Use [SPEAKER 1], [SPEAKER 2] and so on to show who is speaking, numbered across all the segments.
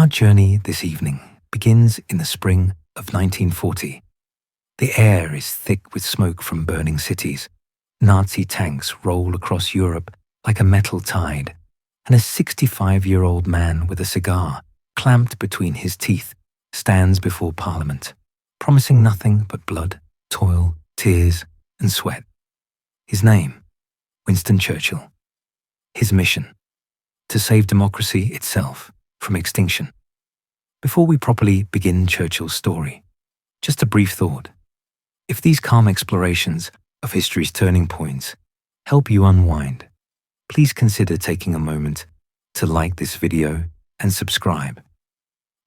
[SPEAKER 1] Our journey this evening begins in the spring of 1940. The air is thick with smoke from burning cities. Nazi tanks roll across Europe like a metal tide, and a 65-year-old man with a cigar clamped between his teeth stands before Parliament, promising nothing but blood, toil, tears, and sweat. His name, Winston Churchill. His mission, to save democracy itself from extinction. Before we properly begin Churchill's story, just a brief thought. If these calm explorations of history's turning points help you unwind, please consider taking a moment to like this video and subscribe.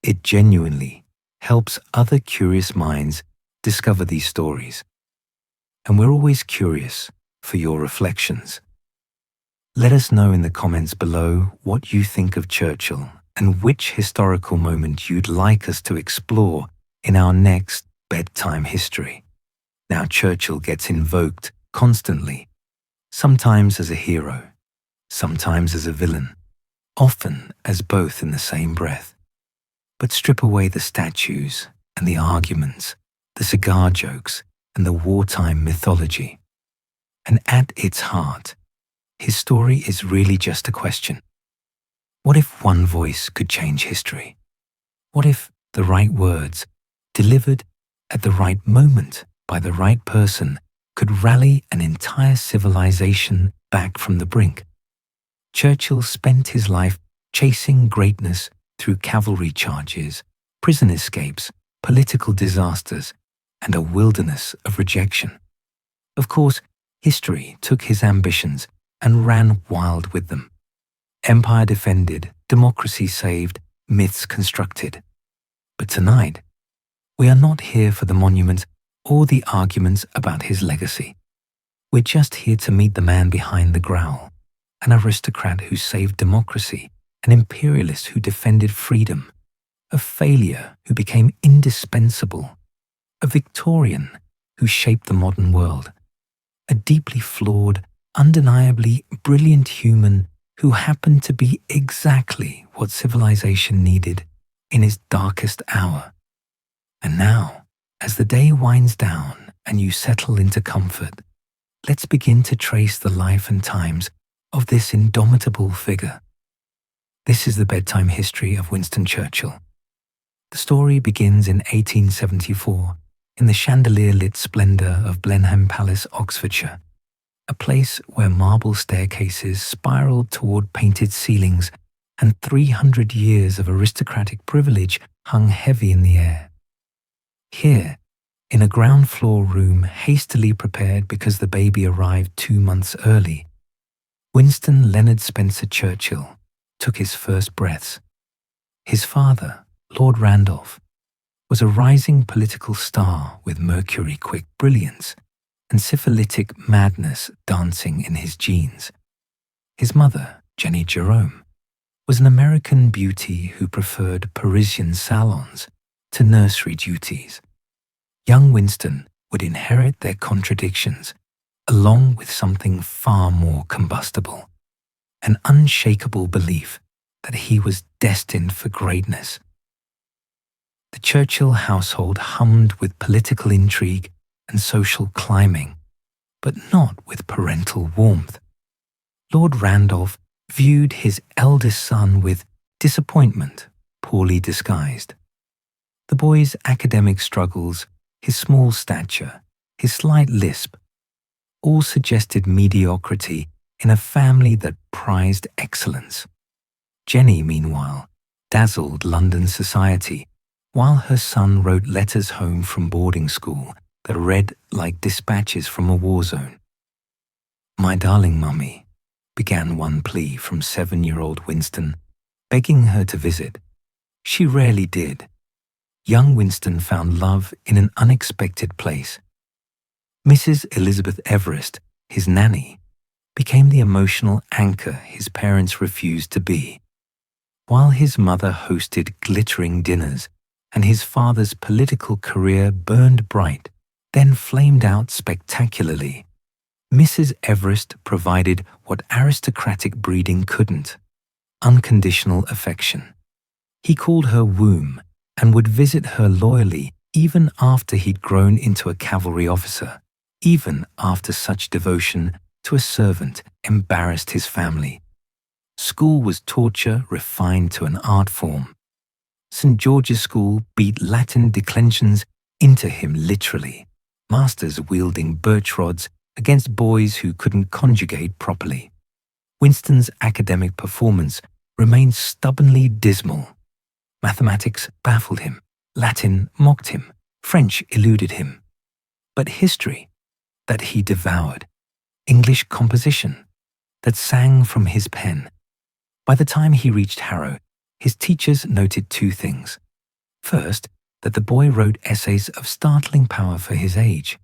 [SPEAKER 1] It genuinely helps other curious minds discover these stories. And we're always curious for your reflections. Let us know in the comments below what you think of Churchill and which historical moment you'd like us to explore in our next Bedtime history. Now, Churchill gets invoked constantly, sometimes as a hero, sometimes as a villain, often as both in the same breath. But strip away the statues and the arguments, the cigar jokes and the wartime mythology, and at its heart, his story is really just a question. What if one voice could change history? What if the right words, delivered at the right moment by the right person, could rally an entire civilization back from the brink? Churchill spent his life chasing greatness through cavalry charges, prison escapes, political disasters, and a wilderness of rejection. Of course, history took his ambitions and ran wild with them. Empire defended, democracy saved, myths constructed. But tonight, we are not here for the monument or the arguments about his legacy. We're just here to meet the man behind the growl, an aristocrat who saved democracy, an imperialist who defended freedom, a failure who became indispensable, a Victorian who shaped the modern world, a deeply flawed, undeniably brilliant human who happened to be exactly what civilization needed in its darkest hour. And now, as the day winds down and you settle into comfort, let's begin to trace the life and times of this indomitable figure. This is the bedtime history of Winston Churchill. The story begins in 1874 in the chandelier-lit splendor of Blenheim Palace, Oxfordshire, a place where marble staircases spiraled toward painted ceilings and 300 years of aristocratic privilege hung heavy in the air. Here, in a ground floor room hastily prepared because the baby arrived 2 months early, Winston Leonard Spencer Churchill took his first breaths. His father, Lord Randolph, was a rising political star with mercury-quick brilliance and syphilitic madness dancing in his genes. His mother, Jenny Jerome, was an American beauty who preferred Parisian salons to nursery duties. Young Winston would inherit their contradictions, along with something far more combustible, an unshakable belief that he was destined for greatness. The Churchill household hummed with political intrigue and social climbing, but not with parental warmth. Lord Randolph viewed his eldest son with disappointment, poorly disguised. The boy's academic struggles, his small stature, his slight lisp, all suggested mediocrity in a family that prized excellence. Jenny, meanwhile, dazzled London society, while her son wrote letters home from boarding school that read like dispatches from a war zone. "My darling mummy," began one plea from 7-year-old Winston, begging her to visit. She rarely did. Young Winston found love in an unexpected place. Mrs. Elizabeth Everest, his nanny, became the emotional anchor his parents refused to be. While his mother hosted glittering dinners and his father's political career burned bright, then flamed out spectacularly, Mrs. Everest provided what aristocratic breeding couldn't: unconditional affection. He called her womb and would visit her loyally even after he'd grown into a cavalry officer, even after such devotion to a servant embarrassed his family. School was torture refined to an art form. St. George's School beat Latin declensions into him literally, masters wielding birch rods against boys who couldn't conjugate properly. Winston's academic performance remained stubbornly dismal. Mathematics baffled him, Latin mocked him, French eluded him. But history, that he devoured, English composition, that sang from his pen. By the time he reached Harrow, his teachers noted two things. First, that the boy wrote essays of startling power for his age,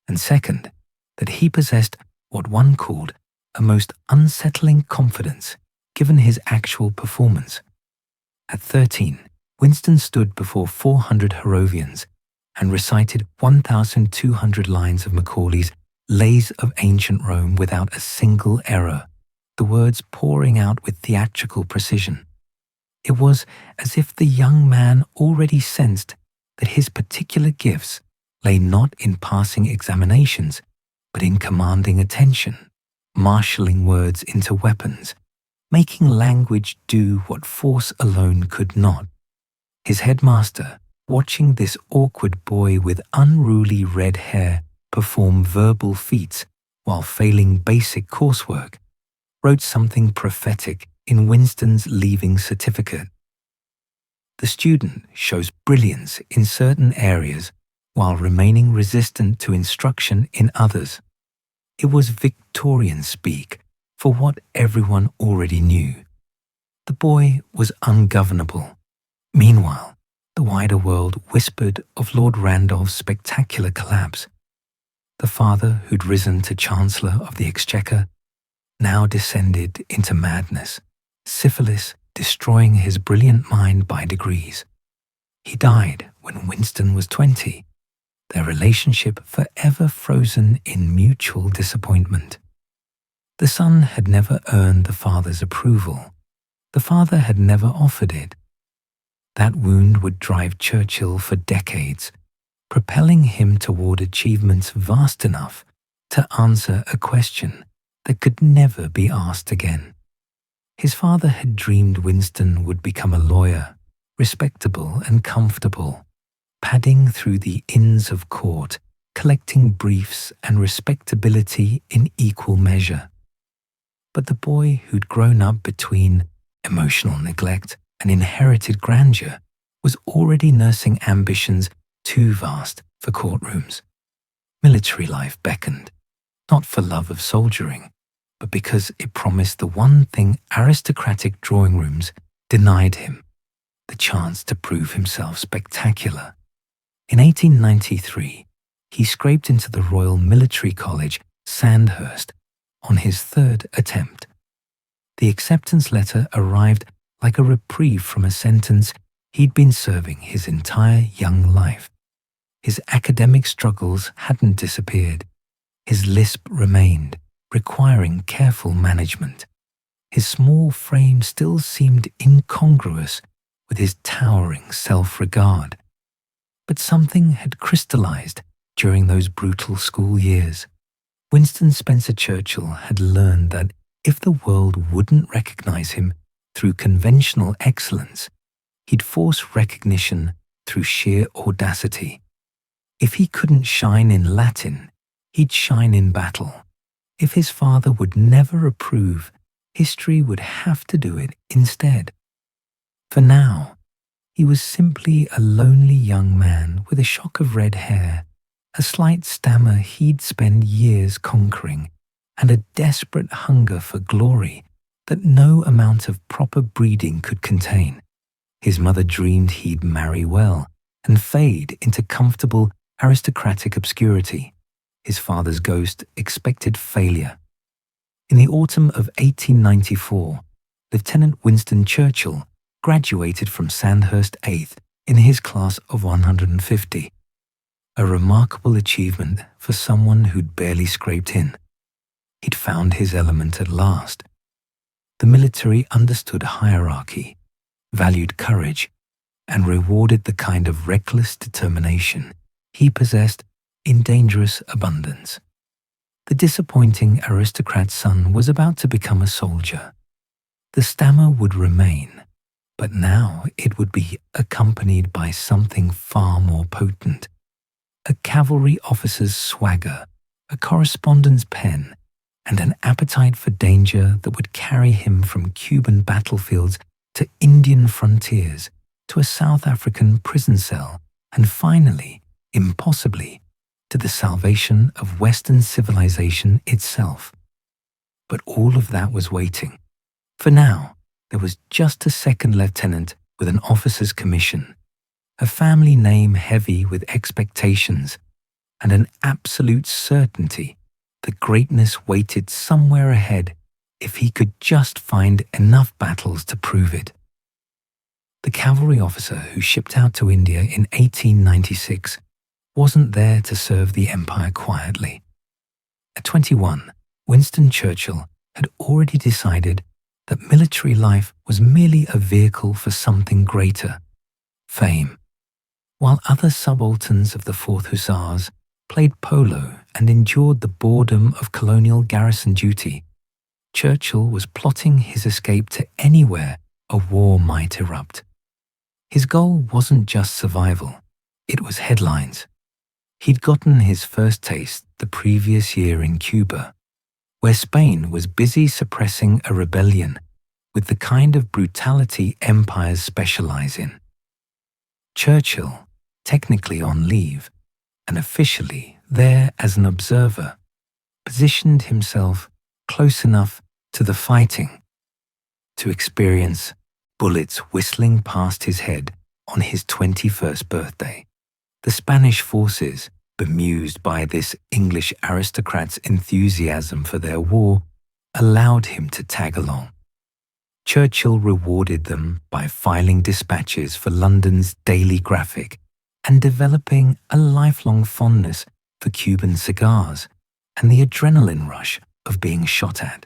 [SPEAKER 1] and second, that he possessed what one called a most unsettling confidence given his actual performance. At 13, Winston stood before 400 Harrovians and recited 1,200 lines of Macaulay's Lays of Ancient Rome without a single error, the words pouring out with theatrical precision. It was as if the young man already sensed that his particular gifts lay not in passing examinations, but in commanding attention, marshalling words into weapons, making language do what force alone could not. His headmaster, watching this awkward boy with unruly red hair perform verbal feats while failing basic coursework, wrote something prophetic in Winston's leaving certificate. The student shows brilliance in certain areas while remaining resistant to instruction in others. It was Victorian speak for what everyone already knew. The boy was ungovernable. Meanwhile, the wider world whispered of Lord Randolph's spectacular collapse. The father who'd risen to Chancellor of the Exchequer now descended into madness, syphilis destroying his brilliant mind by degrees. He died when Winston was 20, their relationship forever frozen in mutual disappointment. The son had never earned the father's approval. The father had never offered it. That wound would drive Churchill for decades, propelling him toward achievements vast enough to answer a question that could never be asked again. His father had dreamed Winston would become a lawyer, respectable and comfortable, padding through the inns of court, collecting briefs and respectability in equal measure. But the boy who'd grown up between emotional neglect and inherited grandeur was already nursing ambitions too vast for courtrooms. Military life beckoned, not for love of soldiering, but because it promised the one thing aristocratic drawing rooms denied him, the chance to prove himself spectacular. In 1893, he scraped into the Royal Military College, Sandhurst, on his third attempt. The acceptance letter arrived like a reprieve from a sentence he'd been serving his entire young life. His academic struggles hadn't disappeared. His lisp remained, requiring careful management. His small frame still seemed incongruous with his towering self-regard. But something had crystallized during those brutal school years. Winston Spencer Churchill had learned that if the world wouldn't recognize him through conventional excellence, he'd force recognition through sheer audacity. If he couldn't shine in Latin, he'd shine in battle. If his father would never approve, history would have to do it instead. For now, he was simply a lonely young man with a shock of red hair, a slight stammer he'd spent years conquering, and a desperate hunger for glory that no amount of proper breeding could contain. His mother dreamed he'd marry well and fade into comfortable aristocratic obscurity. His father's ghost expected failure. In the autumn of 1894, Lieutenant Winston Churchill graduated from Sandhurst 8th in his class of 150, a remarkable achievement for someone who'd barely scraped in. He'd found his element at last. The military understood hierarchy. valued courage, and rewarded the kind of reckless determination he possessed in dangerous abundance. The disappointing aristocrat's son was about to become a soldier. The stammer would remain, but now it would be accompanied by something far more potent. A cavalry officer's swagger, a correspondent's pen, and an appetite for danger that would carry him from Cuban battlefields to Indian frontiers to a South African prison cell, and finally, impossibly, to the salvation of Western civilization itself. But all of that was waiting. For now, there was just a second lieutenant with an officer's commission, a family name heavy with expectations, and an absolute certainty that greatness waited somewhere ahead if he could just find enough battles to prove it. The cavalry officer who shipped out to India in 1896 wasn't there to serve the empire quietly. At 21, Winston Churchill had already decided that military life was merely a vehicle for something greater, fame. While other subalterns of the 4th Hussars played polo and endured the boredom of colonial garrison duty, Churchill was plotting his escape to anywhere a war might erupt. His goal wasn't just survival, it was headlines. He'd gotten his first taste the previous year in Cuba, where Spain was busy suppressing a rebellion with the kind of brutality empires specialize in. Churchill, technically on leave, and officially there as an observer, positioned himself close enough to the fighting to experience bullets whistling past his head on his 21st birthday. The Spanish forces, bemused by this English aristocrat's enthusiasm for their war, allowed him to tag along. Churchill rewarded them by filing dispatches for London's Daily Graphic and developing a lifelong fondness for Cuban cigars and the adrenaline rush of being shot at.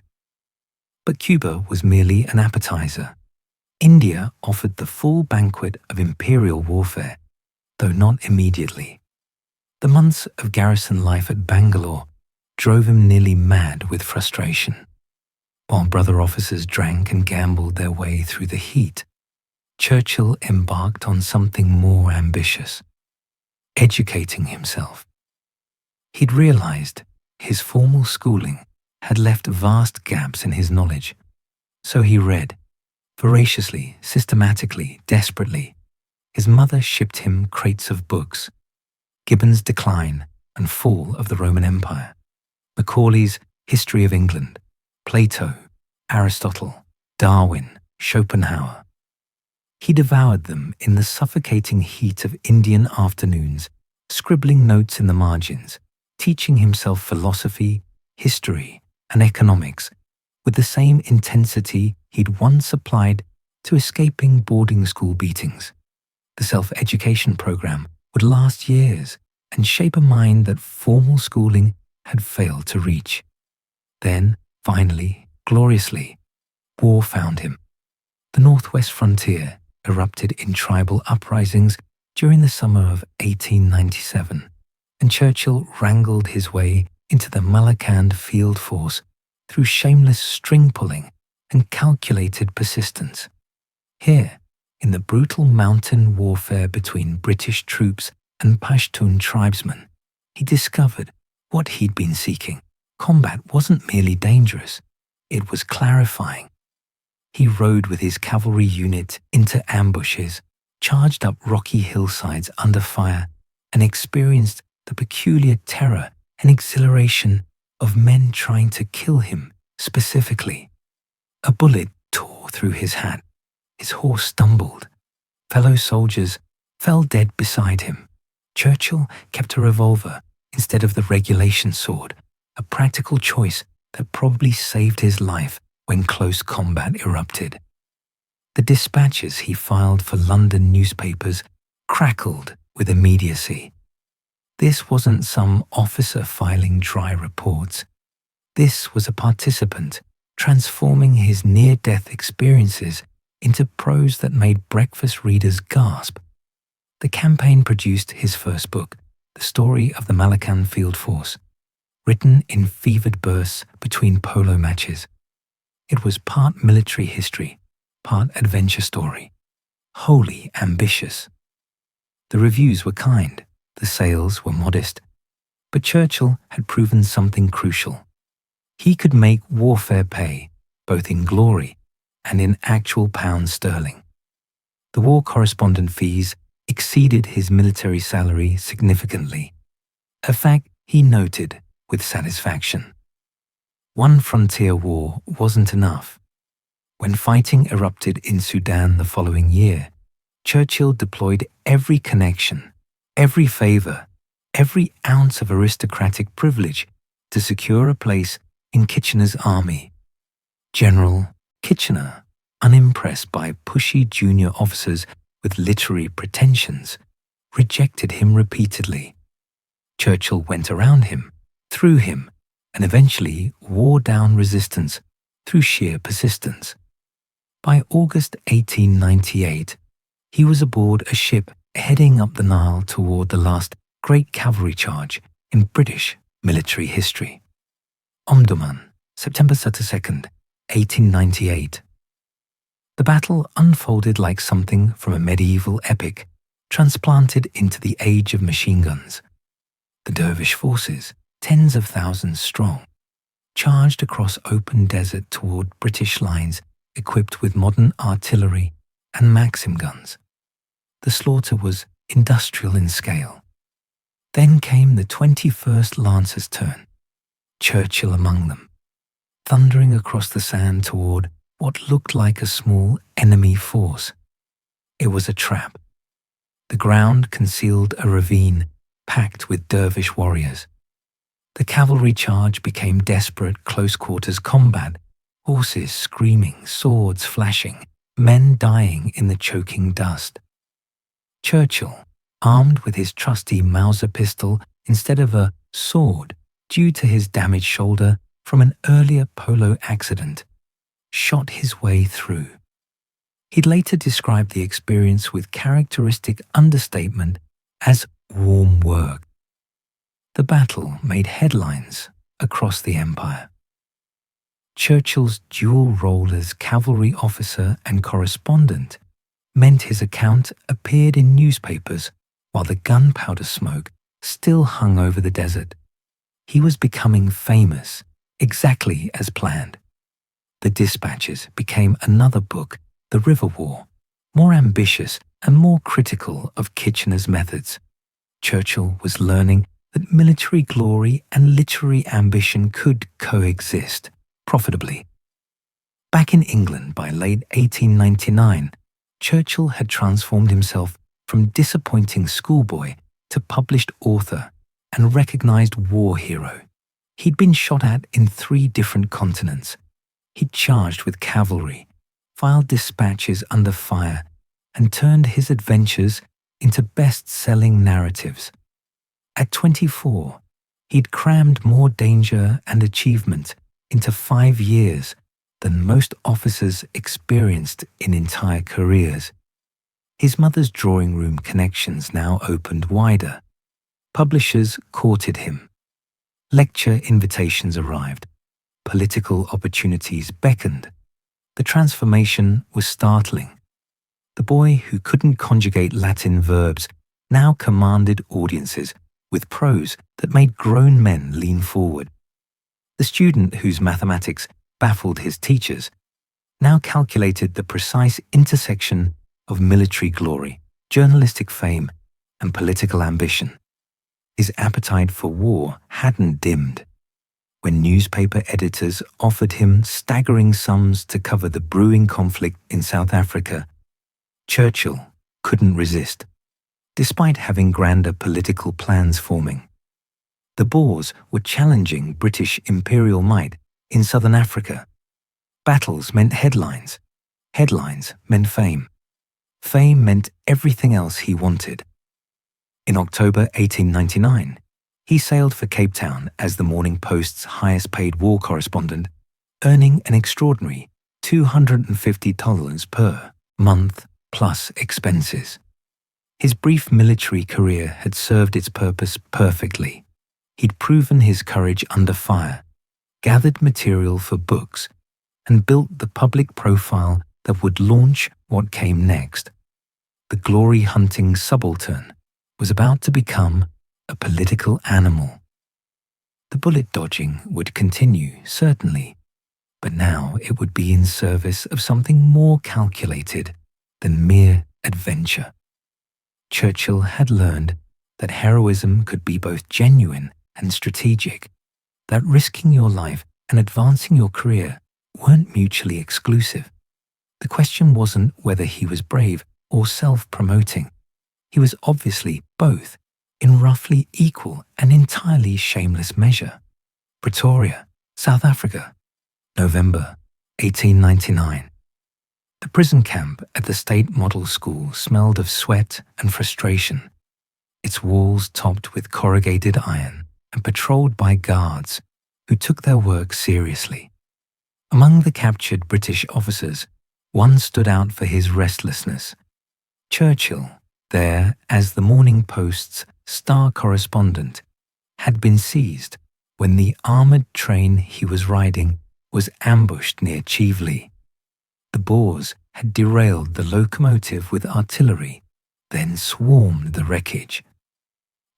[SPEAKER 1] But Cuba was merely an appetizer. India offered the full banquet of imperial warfare, though not immediately. The months of garrison life at Bangalore drove him nearly mad with frustration. While brother officers drank and gambled their way through the heat, Churchill embarked on something more ambitious, educating himself. He'd realized his formal schooling had left vast gaps in his knowledge, so he read, voraciously, systematically, desperately. His mother shipped him crates of books: Gibbon's Decline and Fall of the Roman Empire, Macaulay's History of England, Plato, Aristotle, Darwin, Schopenhauer. He devoured them in the suffocating heat of Indian afternoons, scribbling notes in the margins, teaching himself philosophy, history, and economics with the same intensity he'd once applied to escaping boarding school beatings. The self-education program would last years and shape a mind that formal schooling had failed to reach. Then, finally, gloriously, war found him. The northwest frontier erupted in tribal uprisings during the summer of 1897, and Churchill wrangled his way into the Malakand field force through shameless string-pulling and calculated persistence. Here, in the brutal mountain warfare between British troops and Pashtun tribesmen, he discovered what he'd been seeking. Combat wasn't merely dangerous, it was clarifying. He rode with his cavalry unit into ambushes, charged up rocky hillsides under fire, and experienced the peculiar terror and exhilaration of men trying to kill him specifically. A bullet tore through his hat. His horse stumbled. Fellow soldiers fell dead beside him. Churchill kept a revolver instead of the regulation sword, a practical choice that probably saved his life when close combat erupted. The dispatches he filed for London newspapers crackled with immediacy. This wasn't some officer filing dry reports. This was a participant transforming his near-death experiences into prose that made breakfast readers gasp. The campaign produced his first book, The Story of the Malacan Field Force, written in fevered bursts between polo matches. It was part military history, part adventure story, wholly ambitious. The reviews were kind, the sales were modest, but Churchill had proven something crucial. He could make warfare pay, both in glory and in actual pounds sterling. The war correspondent fees exceeded his military salary significantly, a fact he noted with satisfaction. One frontier war wasn't enough. When fighting erupted in Sudan the following year, Churchill deployed every connection, every favor, every ounce of aristocratic privilege to secure a place in Kitchener's army. General Kitchener, unimpressed by pushy junior officers with literary pretensions, rejected him repeatedly. Churchill went around him, through him, and eventually wore down resistance through sheer persistence. By August 1898, he was aboard a ship heading up the Nile toward the last great cavalry charge in British military history. Omdurman, September 22nd, 1898. The battle unfolded like something from a medieval epic, transplanted into the age of machine guns. The dervish forces, tens of thousands strong, charged across open desert toward British lines equipped with modern artillery and Maxim guns. The slaughter was industrial in scale. Then came the 21st Lancers' turn, Churchill among them, thundering across the sand toward what looked like a small enemy force. It was a trap. The ground concealed a ravine packed with dervish warriors. The cavalry charge became desperate close-quarters combat, horses screaming, swords flashing, men dying in the choking dust. Churchill, armed with his trusty Mauser pistol instead of a sword due to his damaged shoulder from an earlier polo accident, shot his way through. He'd later described the experience with characteristic understatement as warm work. The battle made headlines across the empire. Churchill's dual role as cavalry officer and correspondent meant his account appeared in newspapers while the gunpowder smoke still hung over the desert. He was becoming famous, exactly as planned. The dispatches became another book, The River War, more ambitious and more critical of Kitchener's methods. Churchill was learning that military glory and literary ambition could coexist profitably. Back in England by late 1899, Churchill had transformed himself from disappointing schoolboy to published author and recognized war hero. He'd been shot at in 3 different continents. He'd charged with cavalry, filed dispatches under fire, and turned his adventures into best-selling narratives. At 24, he'd crammed more danger and achievement into 5 years than most officers experienced in entire careers. His mother's drawing room connections now opened wider. Publishers courted him. Lecture invitations arrived. Political opportunities beckoned. The transformation was startling. The boy who couldn't conjugate Latin verbs now commanded audiences with prose that made grown men lean forward. The student whose mathematics baffled his teachers now calculated the precise intersection of military glory, journalistic fame, and political ambition. His appetite for war hadn't dimmed. When newspaper editors offered him staggering sums to cover the brewing conflict in South Africa, Churchill couldn't resist, despite having grander political plans forming. The Boers were challenging British imperial might in southern Africa. Battles meant headlines. Headlines meant fame. Fame meant everything else he wanted. In October 1899, he sailed for Cape Town as the Morning Post's highest-paid war correspondent, earning an extraordinary $250 per month plus expenses. His brief military career had served its purpose perfectly. He'd proven his courage under fire, gathered material for books, and built the public profile that would launch what came next. The glory-hunting subaltern was about to become a political animal. The bullet dodging would continue, certainly, but now it would be in service of something more calculated than mere adventure. Churchill had learned that heroism could be both genuine and strategic, that risking your life and advancing your career weren't mutually exclusive. The question wasn't whether he was brave or self-promoting. He was obviously both, in roughly equal and entirely shameless measure. Pretoria, South Africa, November 1899. The prison camp at the State Model School smelled of sweat and frustration, its walls topped with corrugated iron and patrolled by guards who took their work seriously. Among the captured British officers, one stood out for his restlessness. Churchill, there as the Morning Post's star correspondent, had been seized when the armoured train he was riding was ambushed near Chieveley. The Boers had derailed the locomotive with artillery, then swarmed the wreckage.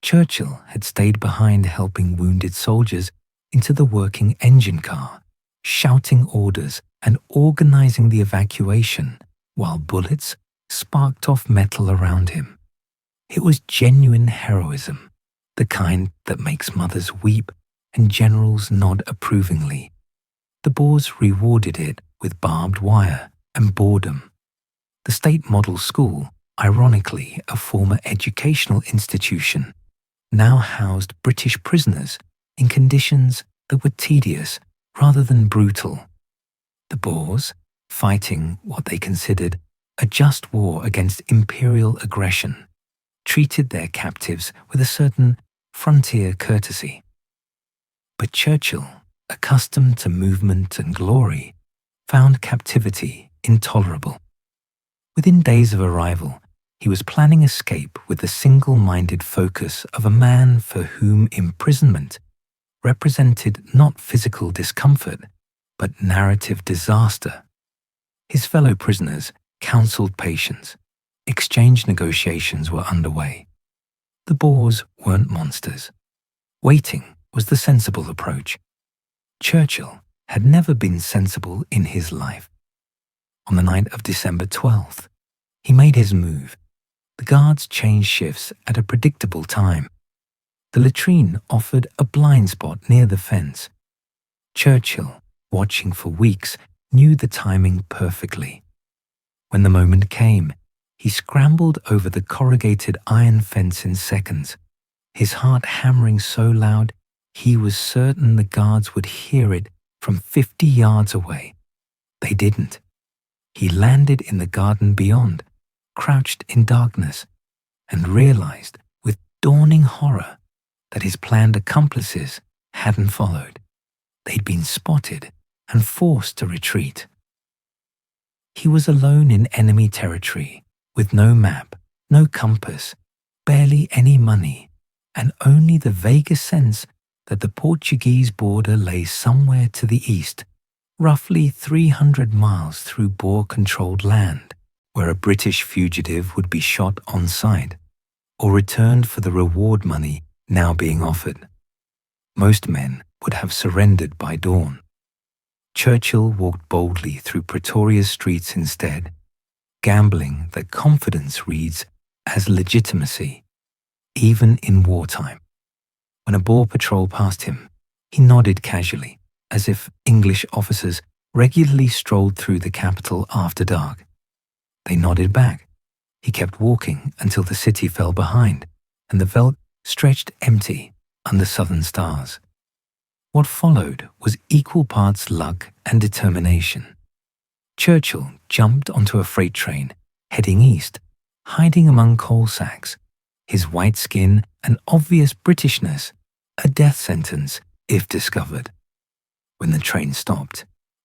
[SPEAKER 1] Churchill had stayed behind helping wounded soldiers into the working engine car, shouting orders and organising the evacuation while bullets sparked off metal around him. It was genuine heroism, the kind that makes mothers weep and generals nod approvingly. The Boers rewarded it with barbed wire and boredom. The State Model School, ironically a former educational institution, now housed British prisoners in conditions that were tedious rather than brutal. The Boers, fighting what they considered a just war against imperial aggression, treated their captives with a certain frontier courtesy. But Churchill, accustomed to movement and glory, found captivity intolerable. Within days of arrival, he was planning escape with the single-minded focus of a man for whom imprisonment represented not physical discomfort, but narrative disaster. His fellow prisoners counseled patience. Exchange negotiations were underway. The Boers weren't monsters. Waiting was the sensible approach. Churchill had never been sensible in his life. On the night of December 12th, he made his move. The guards changed shifts at a predictable time. The latrine offered a blind spot near the fence. Churchill, watching for weeks, knew the timing perfectly. When the moment came, he scrambled over the corrugated iron fence in seconds, his heart hammering so loud he was certain the guards would hear it from 50 yards away. They didn't. He landed in the garden beyond, crouched in darkness, and realized with dawning horror that his planned accomplices hadn't followed. They'd been spotted and forced to retreat. He was alone in enemy territory, with no map, no compass, barely any money, and only the vaguest sense that the Portuguese border lay somewhere to the east, roughly 300 miles through Boer-controlled land, where a British fugitive would be shot on sight, or returned for the reward money now being offered. Most men would have surrendered by dawn. Churchill walked boldly through Pretoria's streets instead, gambling that confidence reads as legitimacy, even in wartime. When a Boer patrol passed him, he nodded casually, as if English officers regularly strolled through the capital after dark. They nodded back. He kept walking until the city fell behind, and the veldt stretched empty under southern stars. What followed was equal parts luck and determination. Churchill jumped onto a freight train, heading east, hiding among coal sacks, his white skin and obvious Britishness a death sentence if discovered. When the train stopped,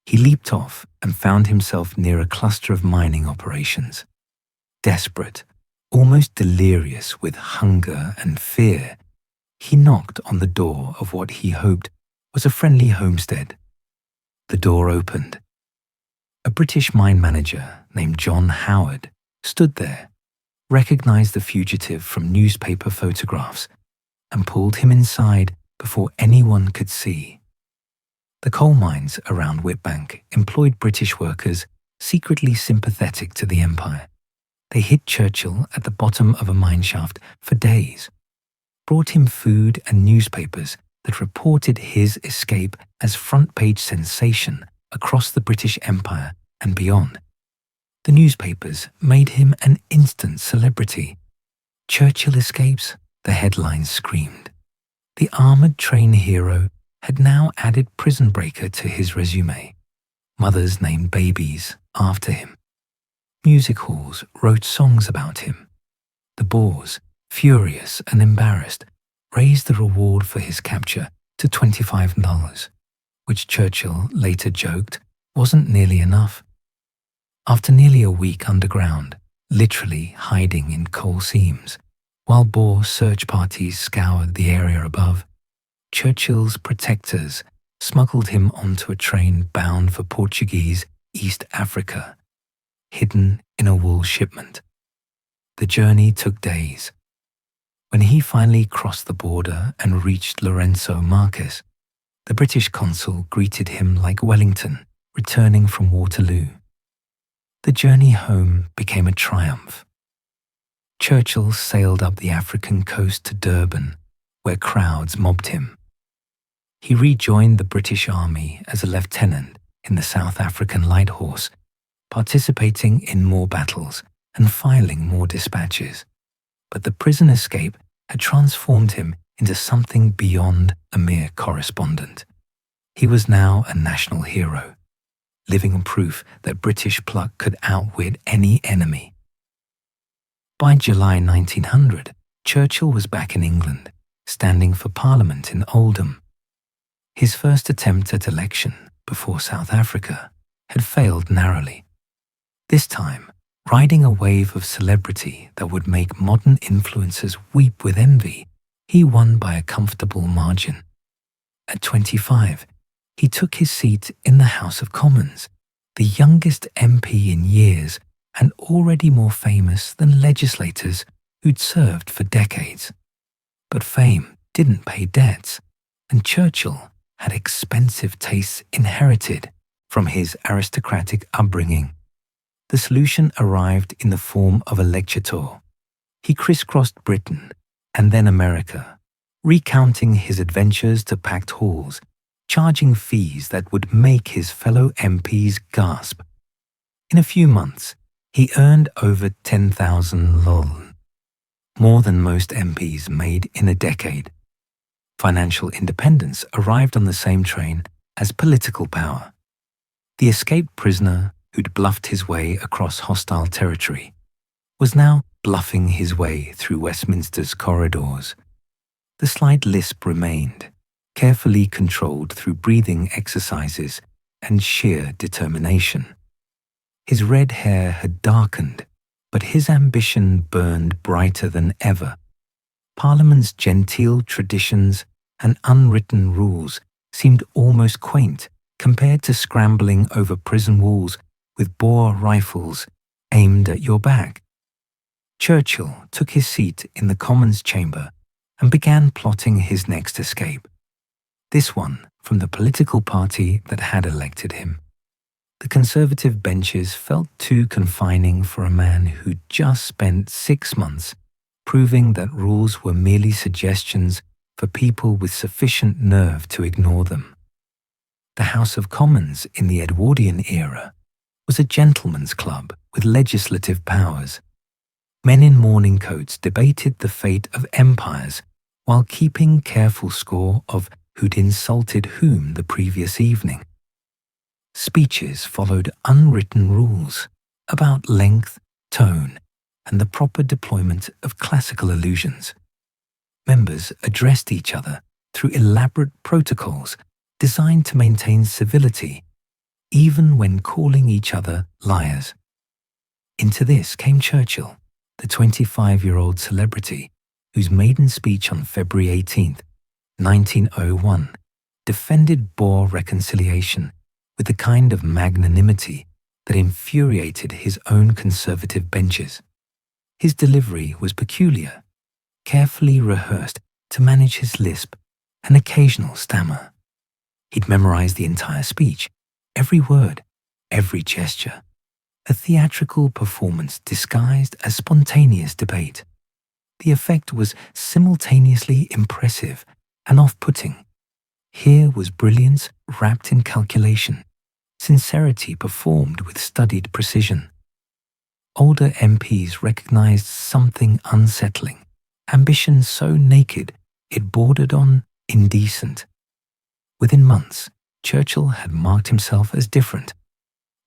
[SPEAKER 1] He leaped off and found himself near a cluster of mining operations. Desperate, almost delirious with hunger and fear, he knocked on the door of what he hoped was a friendly homestead. The door opened. A British mine manager named John Howard stood there, recognized the fugitive from newspaper photographs, and pulled him inside before anyone could see. The coal mines around Whitbank employed British workers secretly sympathetic to the Empire. They hid Churchill at the bottom of a mine shaft for days, brought him food and newspapers that reported his escape as front-page sensation across the British Empire and beyond. The newspapers made him an instant celebrity. "Churchill escapes," the headlines screamed. The armoured train hero had now added prison breaker to his resume. Mothers named babies after him. Music halls wrote songs about him. The Boers, furious and embarrassed, raised the reward for his capture to $25, which Churchill later joked wasn't nearly enough. After nearly a week underground, literally hiding in coal seams, while Boer search parties scoured the area above, Churchill's protectors smuggled him onto a train bound for Portuguese East Africa, hidden in a wool shipment. The journey took days. When he finally crossed the border and reached Lorenzo Marques, the British consul greeted him like Wellington, returning from Waterloo. The journey home became a triumph. Churchill sailed up the African coast to Durban, where crowds mobbed him. He rejoined the British Army as a lieutenant in the South African Light Horse, participating in more battles and filing more dispatches. But the prison escape had transformed him into something beyond a mere correspondent. He was now a national hero, living proof that British pluck could outwit any enemy. By July 1900, Churchill was back in England, standing for Parliament in Oldham. His first attempt at election before South Africa had failed narrowly. This time, riding a wave of celebrity that would make modern influencers weep with envy, he won by a comfortable margin. At 25, he took his seat in the House of Commons, the youngest MP in years and already more famous than legislators who'd served for decades. But fame didn't pay debts, and Churchill had expensive tastes inherited from his aristocratic upbringing. The solution arrived in the form of a lecture tour. He crisscrossed Britain and then America, recounting his adventures to packed halls, charging fees that would make his fellow MPs gasp. In a few months, he earned over 10,000 lol, more than most MPs made in a decade. Financial independence arrived on the same train as political power. The escaped prisoner who'd bluffed his way across hostile territory was now bluffing his way through Westminster's corridors. The slight lisp remained, carefully controlled through breathing exercises and sheer determination. His red hair had darkened, but his ambition burned brighter than ever. Parliament's genteel traditions and unwritten rules seemed almost quaint compared to scrambling over prison walls with Boer rifles aimed at your back. Churchill took his seat in the Commons chamber and began plotting his next escape. This one from the political party that had elected him. The Conservative benches felt too confining for a man who'd just spent 6 months proving that rules were merely suggestions for people with sufficient nerve to ignore them. The House of Commons in the Edwardian era was a gentleman's club with legislative powers. Men in morning coats debated the fate of empires while keeping careful score of who'd insulted whom the previous evening. Speeches followed unwritten rules about length, tone, and the proper deployment of classical allusions. Members addressed each other through elaborate protocols designed to maintain civility, even when calling each other liars. Into this came Churchill, the 25-year-old celebrity whose maiden speech on February 18th, 1901, defended Boer reconciliation with the kind of magnanimity that infuriated his own conservative benches. His delivery was peculiar, carefully rehearsed to manage his lisp and occasional stammer. He'd memorized the entire speech, every word, every gesture, a theatrical performance disguised as spontaneous debate. The effect was simultaneously impressive and off-putting. Here was brilliance wrapped in calculation, sincerity performed with studied precision. Older MPs recognized something unsettling, ambition so naked it bordered on indecent. Within months, Churchill had marked himself as different.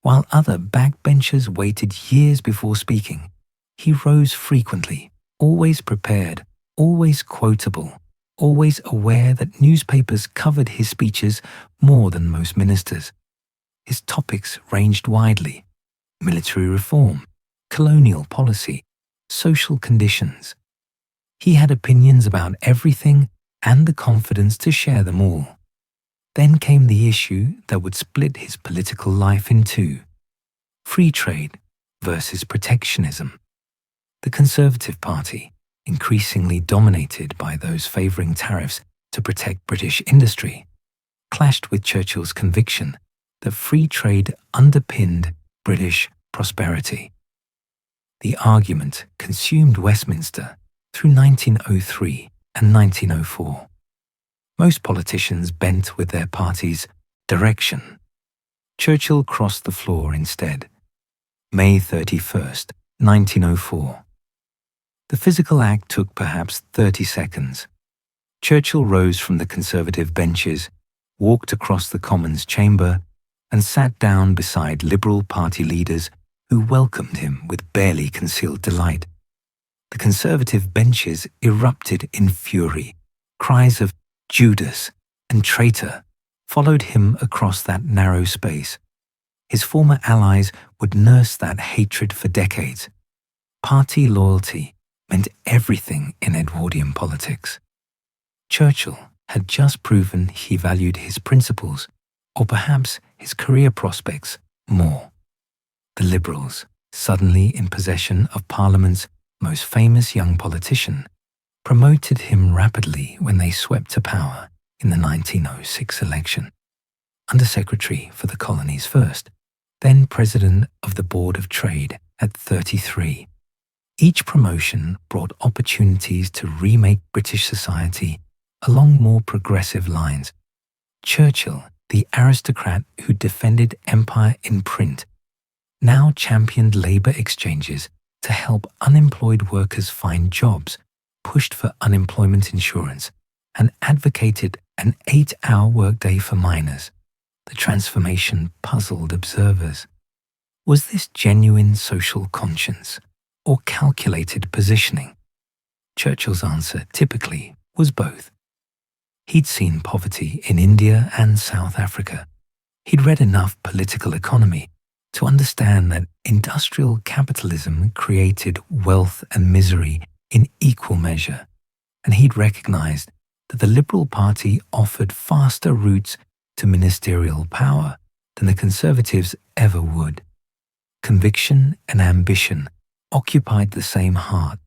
[SPEAKER 1] While other backbenchers waited years before speaking, he rose frequently, always prepared, always quotable, always aware that newspapers covered his speeches more than most ministers. His topics ranged widely: military reform, colonial policy, social conditions. He had opinions about everything and the confidence to share them all. Then came the issue that would split his political life in two: free trade versus protectionism. The Conservative Party, increasingly dominated by those favouring tariffs to protect British industry, clashed with Churchill's conviction that free trade underpinned British prosperity. The argument consumed Westminster through 1903 and 1904. Most politicians bent with their party's direction. Churchill crossed the floor instead. May 31st, 1904. The physical act took perhaps 30 seconds. Churchill rose from the Conservative benches, walked across the Commons chamber, and sat down beside Liberal Party leaders who welcomed him with barely concealed delight. The Conservative benches erupted in fury. Cries of "Judas" and "traitor" followed him across that narrow space. His former allies would nurse that hatred for decades. Party loyalty meant everything in Edwardian politics. Churchill had just proven he valued his principles, or perhaps his career prospects, more. The Liberals, suddenly in possession of Parliament's most famous young politician, promoted him rapidly when they swept to power in the 1906 election. Under-Secretary for the Colonies first, then President of the Board of Trade at 33. Each promotion brought opportunities to remake British society along more progressive lines. Churchill, the aristocrat who defended empire in print, now championed labour exchanges to help unemployed workers find jobs, pushed for unemployment insurance, and advocated an 8-hour workday for miners. The transformation puzzled observers. Was this genuine social conscience or calculated positioning? Churchill's answer typically was both. He'd seen poverty in India and South Africa. He'd read enough political economy to understand that industrial capitalism created wealth and misery in equal measure, and he'd recognized that the Liberal Party offered faster routes to ministerial power than the Conservatives ever would. Conviction and ambition occupied the same heart,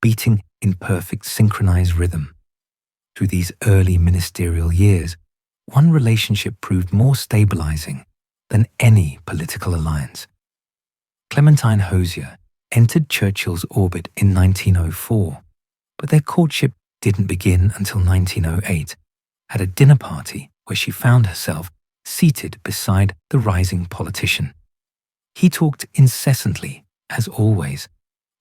[SPEAKER 1] beating in perfect synchronized rhythm. Through these early ministerial years, one relationship proved more stabilizing than any political alliance. Clementine Hozier entered Churchill's orbit in 1904, but their courtship didn't begin until 1908, at a dinner party where she found herself seated beside the rising politician. He talked incessantly, as always,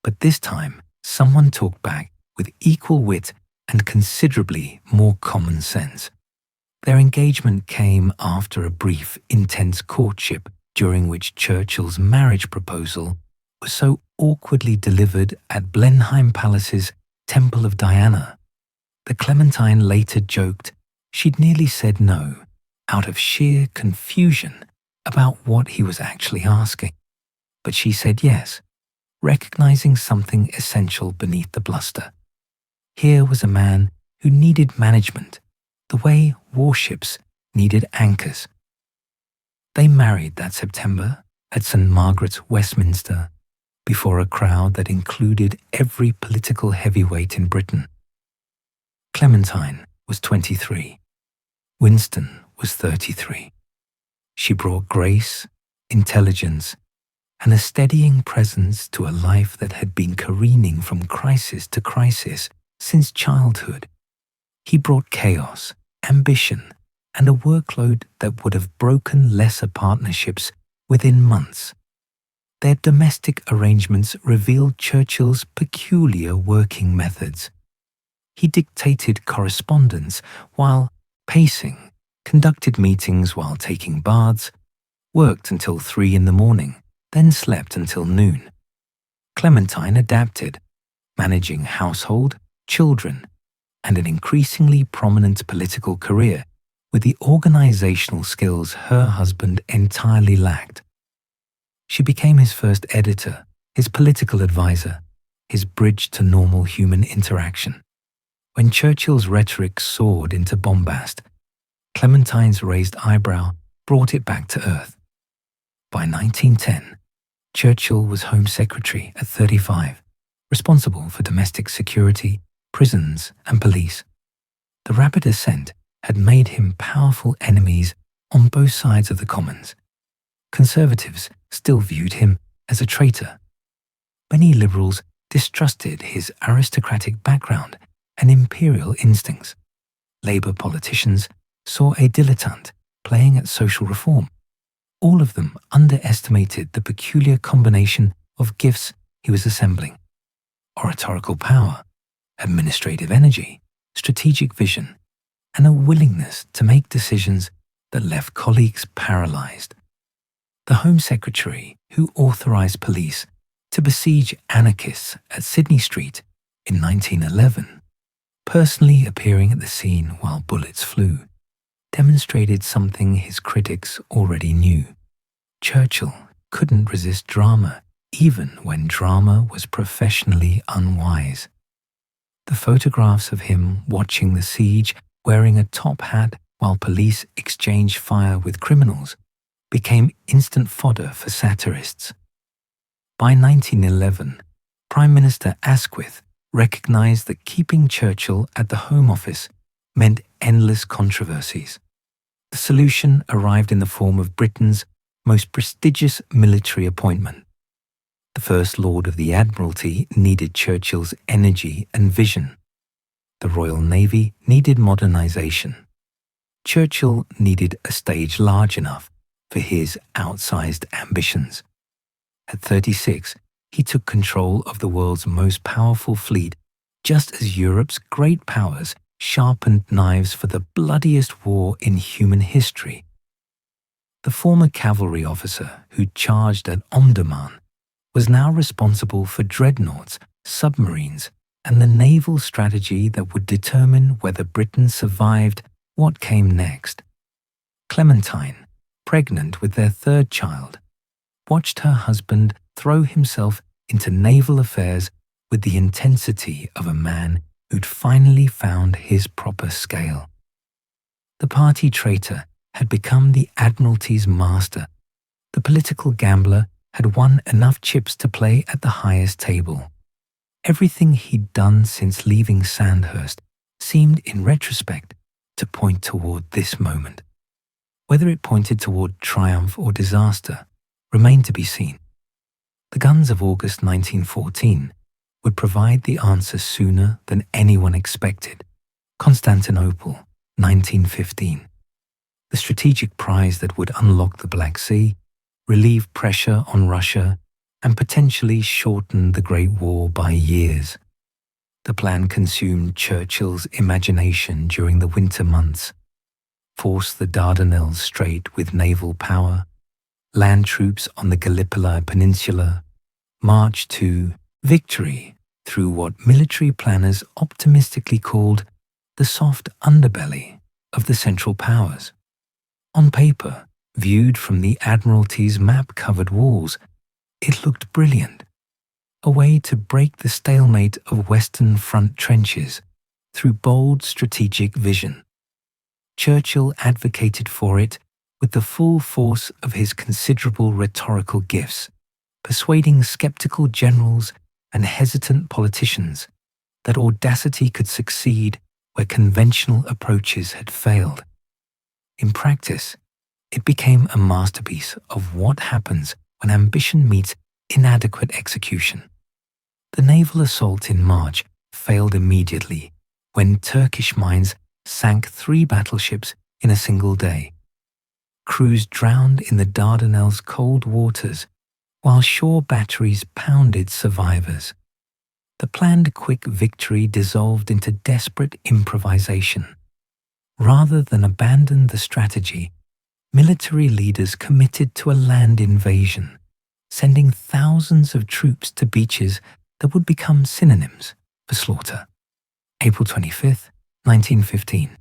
[SPEAKER 1] but this time someone talked back with equal wit and considerably more common sense. Their engagement came after a brief, intense courtship during which Churchill's marriage proposal was so awkwardly delivered at Blenheim Palace's Temple of Diana that Clementine later joked she'd nearly said no out of sheer confusion about what he was actually asking. But she said yes, recognizing something essential beneath the bluster. Here was a man who needed management, the way warships needed anchors. They married that September at St. Margaret's, Westminster, before a crowd that included every political heavyweight in Britain. Clementine was 23. Winston was 33. She brought grace, intelligence, and a steadying presence to a life that had been careening from crisis to crisis since childhood. He brought chaos, ambition, and a workload that would have broken lesser partnerships within months. Their domestic arrangements revealed Churchill's peculiar working methods. He dictated correspondence while pacing, conducted meetings while taking baths, worked until 3 in the morning, then slept until noon. Clementine adapted, managing household, children, and an increasingly prominent political career with the organizational skills her husband entirely lacked. She became his first editor, his political advisor, his bridge to normal human interaction. When Churchill's rhetoric soared into bombast, Clementine's raised eyebrow brought it back to earth. By 1910, Churchill was Home Secretary at 35, responsible for domestic security, prisons, and police. The rapid ascent had made him powerful enemies on both sides of the Commons. Conservatives still viewed him as a traitor. Many liberals distrusted his aristocratic background and imperial instincts. Labour politicians saw a dilettante playing at social reform. All of them underestimated the peculiar combination of gifts he was assembling: oratorical power, administrative energy, strategic vision, and a willingness to make decisions that left colleagues paralyzed. The Home Secretary, who authorized police to besiege anarchists at Sydney Street in 1911, personally appearing at the scene while bullets flew, demonstrated something his critics already knew. Churchill couldn't resist drama, even when drama was professionally unwise. The photographs of him watching the siege wearing a top hat while police exchanged fire with criminals became instant fodder for satirists. By 1911, Prime Minister Asquith recognized that keeping Churchill at the Home Office meant endless controversies. The solution arrived in the form of Britain's most prestigious military appointment. The First Lord of the Admiralty needed Churchill's energy and vision. The Royal Navy needed modernization. Churchill needed a stage large enough for his outsized ambitions. At 36, he took control of the world's most powerful fleet, just as Europe's great powers sharpened knives for the bloodiest war in human history. The former cavalry officer who charged at Omdurman was now responsible for dreadnoughts, submarines, and the naval strategy that would determine whether Britain survived what came next. Clementine, pregnant with their third child, watched her husband throw himself into naval affairs with the intensity of a man who'd finally found his proper scale. The party traitor had become the Admiralty's master. The political gambler had won enough chips to play at the highest table. Everything he'd done since leaving Sandhurst seemed, in retrospect, to point toward this moment. Whether it pointed toward triumph or disaster remained to be seen. The guns of August 1914 would provide the answer sooner than anyone expected. Constantinople, 1915. The strategic prize that would unlock the Black Sea, relieve pressure on Russia, and potentially shorten the Great War by years. The plan consumed Churchill's imagination during the winter months: force the Dardanelles Strait with naval power, land troops on the Gallipoli Peninsula, march to victory through what military planners optimistically called the soft underbelly of the Central Powers. On paper, Viewed from the Admiralty's map-covered walls, it looked brilliant, a way to break the stalemate of Western Front trenches through bold strategic vision. Churchill advocated for it with the full force of his considerable rhetorical gifts, persuading skeptical generals and hesitant politicians that audacity could succeed where conventional approaches had failed. In practice, it became a masterpiece of what happens when ambition meets inadequate execution. The naval assault in March failed immediately when Turkish mines sank 3 battleships in a single day. Crews drowned in the Dardanelles' cold waters, while shore batteries pounded survivors. The planned quick victory dissolved into desperate improvisation. Rather than abandon the strategy, military leaders committed to a land invasion, sending thousands of troops to beaches that would become synonyms for slaughter. April 25, 1915.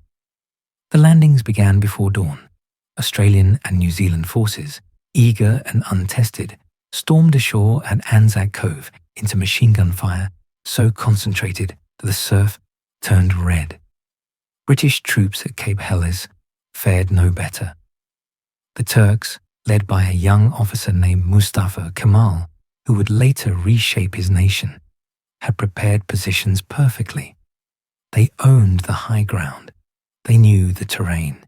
[SPEAKER 1] The landings began before dawn. Australian and New Zealand forces, eager and untested, stormed ashore at Anzac Cove into machine gun fire so concentrated that the surf turned red. British troops at Cape Helles fared no better. The Turks, led by a young officer named Mustafa Kemal, who would later reshape his nation, had prepared positions perfectly. They owned the high ground, they knew the terrain,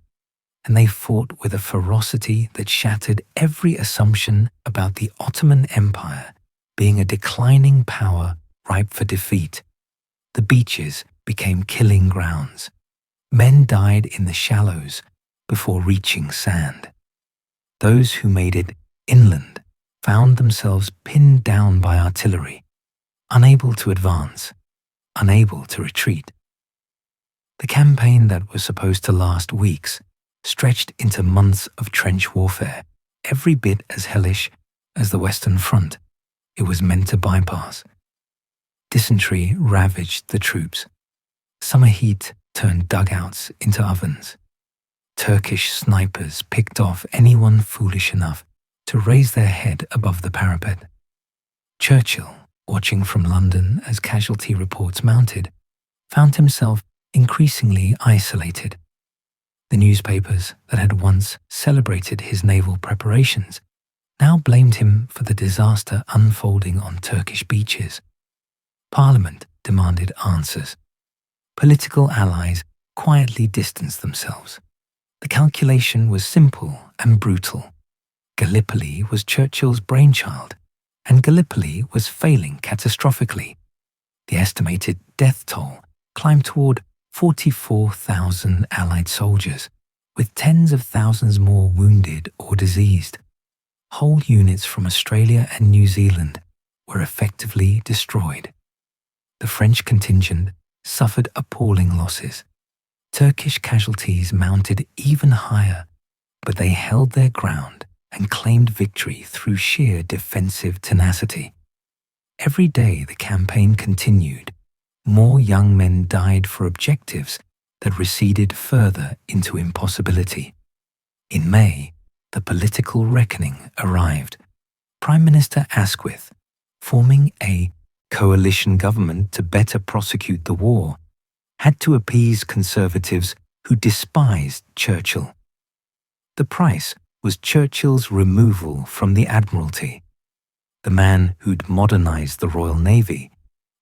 [SPEAKER 1] and they fought with a ferocity that shattered every assumption about the Ottoman Empire being a declining power ripe for defeat. The beaches became killing grounds. Men died in the shallows before reaching sand. Those who made it inland found themselves pinned down by artillery, unable to advance, unable to retreat. The campaign that was supposed to last weeks stretched into months of trench warfare, every bit as hellish as the Western Front it was meant to bypass. Dysentery ravaged the troops. Summer heat turned dugouts into ovens. Turkish snipers picked off anyone foolish enough to raise their head above the parapet. Churchill, watching from London as casualty reports mounted, found himself increasingly isolated. The newspapers that had once celebrated his naval preparations now blamed him for the disaster unfolding on Turkish beaches. Parliament demanded answers. Political allies quietly distanced themselves. The calculation was simple and brutal. Gallipoli was Churchill's brainchild, and Gallipoli was failing catastrophically. The estimated death toll climbed toward 44,000 Allied soldiers, with tens of thousands more wounded or diseased. Whole units from Australia and New Zealand were effectively destroyed. The French contingent suffered appalling losses. Turkish casualties mounted even higher, but they held their ground and claimed victory through sheer defensive tenacity. Every day the campaign continued. More young men died for objectives that receded further into impossibility. In May, the political reckoning arrived. Prime Minister Asquith, forming a coalition government to better prosecute the war, had to appease conservatives who despised Churchill. The price was Churchill's removal from the Admiralty. The man who'd modernized the Royal Navy,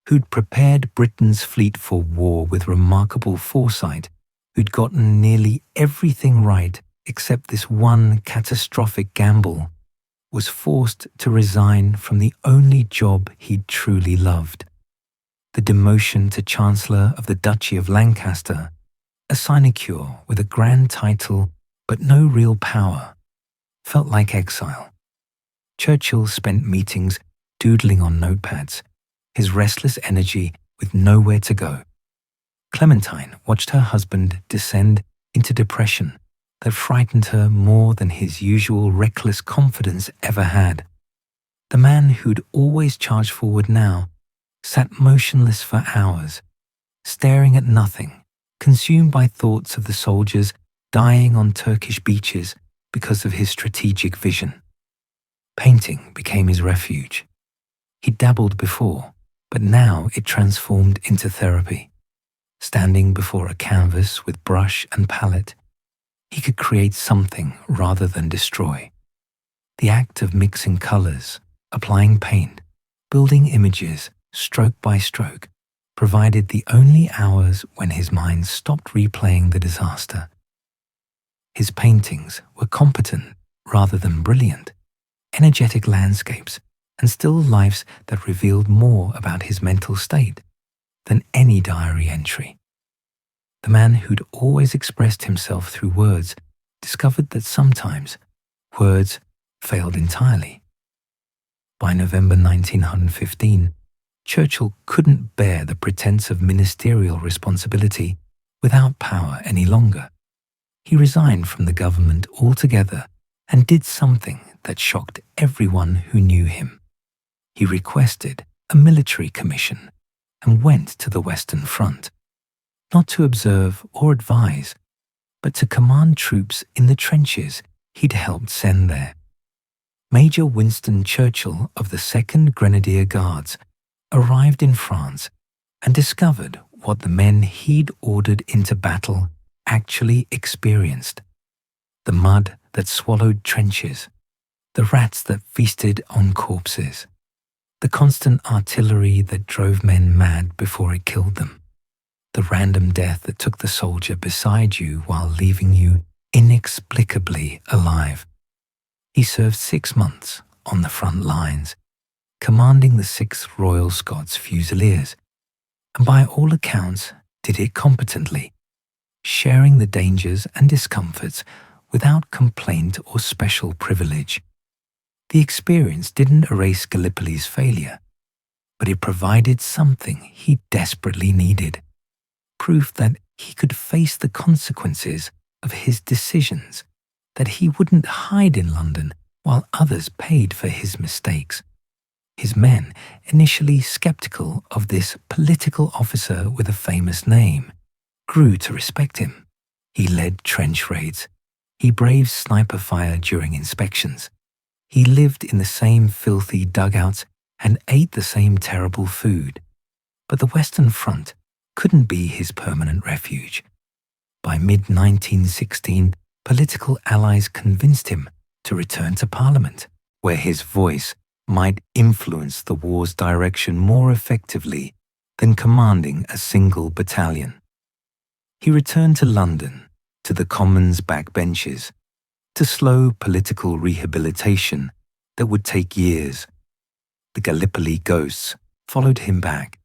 [SPEAKER 1] who'd prepared Britain's fleet for war with remarkable foresight, who'd gotten nearly everything right except this one catastrophic gamble, was forced to resign from the only job he'd truly loved. The demotion to Chancellor of the Duchy of Lancaster, a sinecure with a grand title but no real power, felt like exile. Churchill spent meetings doodling on notepads, his restless energy with nowhere to go. Clementine watched her husband descend into depression that frightened her more than his usual reckless confidence ever had. The man who'd always charged forward now sat motionless for hours, staring at nothing, consumed by thoughts of the soldiers dying on Turkish beaches because of his strategic vision. Painting became his refuge. He dabbled before, but now it transformed into therapy. Standing before a canvas with brush and palette, he could create something rather than destroy. The act of mixing colors, applying paint, building images stroke by stroke, provided the only hours when his mind stopped replaying the disaster. His paintings were competent rather than brilliant, energetic landscapes and still lifes that revealed more about his mental state than any diary entry. The man who'd always expressed himself through words discovered that sometimes words failed entirely. By November 1915, Churchill couldn't bear the pretense of ministerial responsibility without power any longer. He resigned from the government altogether and did something that shocked everyone who knew him. He requested a military commission and went to the Western Front, not to observe or advise, but to command troops in the trenches he'd helped send there. Major Winston Churchill of the 2nd Grenadier Guards arrived in France and discovered what the men he'd ordered into battle actually experienced: the mud that swallowed trenches, the rats that feasted on corpses, the constant artillery that drove men mad before it killed them, the random death that took the soldier beside you while leaving you inexplicably alive. He served 6 months on the front lines, commanding the 6th Royal Scots Fusiliers, and by all accounts did it competently, sharing the dangers and discomforts without complaint or special privilege. The experience didn't erase Gallipoli's failure, but it provided something he desperately needed: proof that he could face the consequences of his decisions, that he wouldn't hide in London while others paid for his mistakes. His men, initially skeptical of this political officer with a famous name, grew to respect him. He led trench raids. He braved sniper fire during inspections. He lived in the same filthy dugouts and ate the same terrible food. But the Western Front couldn't be his permanent refuge. By mid-1916, political allies convinced him to return to Parliament, where his voice might influence the war's direction more effectively than commanding a single battalion. He returned to London, to the Commons' backbenches, to slow political rehabilitation that would take years. The Gallipoli ghosts followed him back.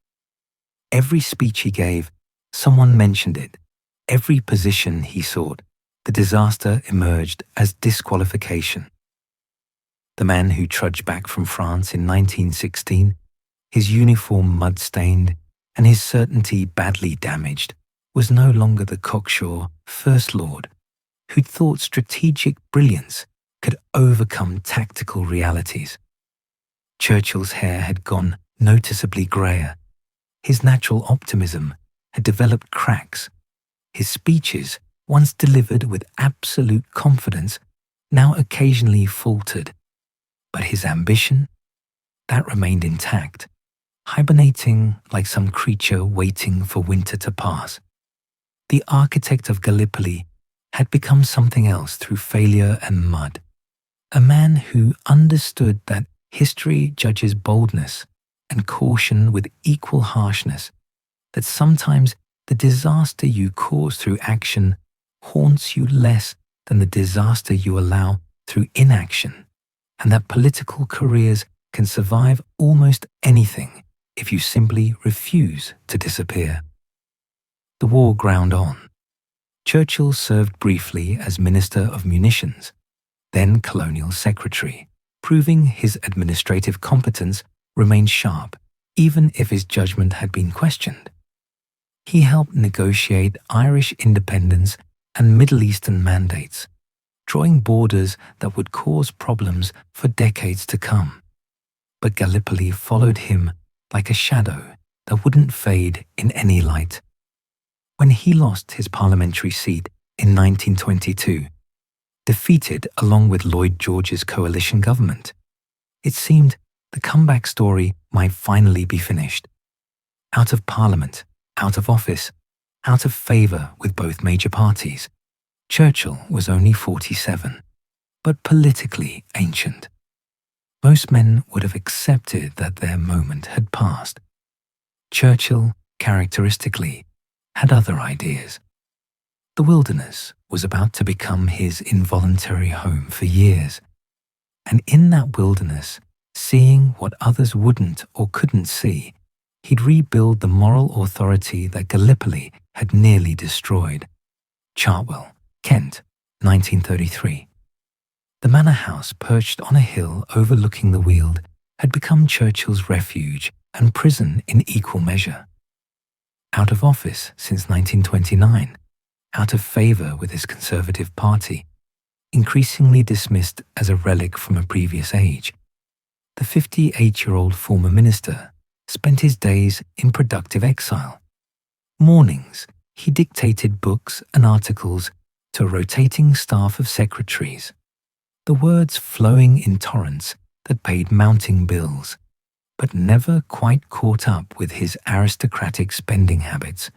[SPEAKER 1] Every speech he gave, someone mentioned it. Every position he sought, the disaster emerged as disqualification. The man who trudged back from France in 1916, his uniform mud-stained and his certainty badly damaged, was no longer the cocksure First Lord who'd thought strategic brilliance could overcome tactical realities. Churchill's hair had gone noticeably greyer. His natural optimism had developed cracks. His speeches, once delivered with absolute confidence, now occasionally faltered. But his ambition, that remained intact, hibernating like some creature waiting for winter to pass. The architect of Gallipoli had become something else through failure and mud. A man who understood that history judges boldness and caution with equal harshness, that sometimes the disaster you cause through action haunts you less than the disaster you allow through inaction, and that political careers can survive almost anything if you simply refuse to disappear. The war ground on. Churchill served briefly as Minister of Munitions, then Colonial Secretary, proving his administrative competence remained sharp, even if his judgment had been questioned. He helped negotiate Irish independence and Middle Eastern mandates, drawing borders that would cause problems for decades to come. But Gallipoli followed him like a shadow that wouldn't fade in any light. When he lost his parliamentary seat in 1922, defeated along with Lloyd George's coalition government. It seemed the comeback story might finally be finished. Out of Parliament, out of office, out of favour with both major parties, Churchill was only 47, but politically ancient. Most men would have accepted that their moment had passed. Churchill, characteristically, had other ideas. The wilderness was about to become his involuntary home for years, and in that wilderness, seeing what others wouldn't or couldn't see, he'd rebuild the moral authority that Gallipoli had nearly destroyed. Chartwell, Kent, 1933. The manor house perched on a hill overlooking the Weald had become Churchill's refuge and prison in equal measure. Out of office since 1929, out of favour with his Conservative Party, increasingly dismissed as a relic from a previous age, the 58-year-old former minister spent his days in productive exile. Mornings, he dictated books and articles to a rotating staff of secretaries, the words flowing in torrents that paid mounting bills, but never quite caught up with his aristocratic spending habits.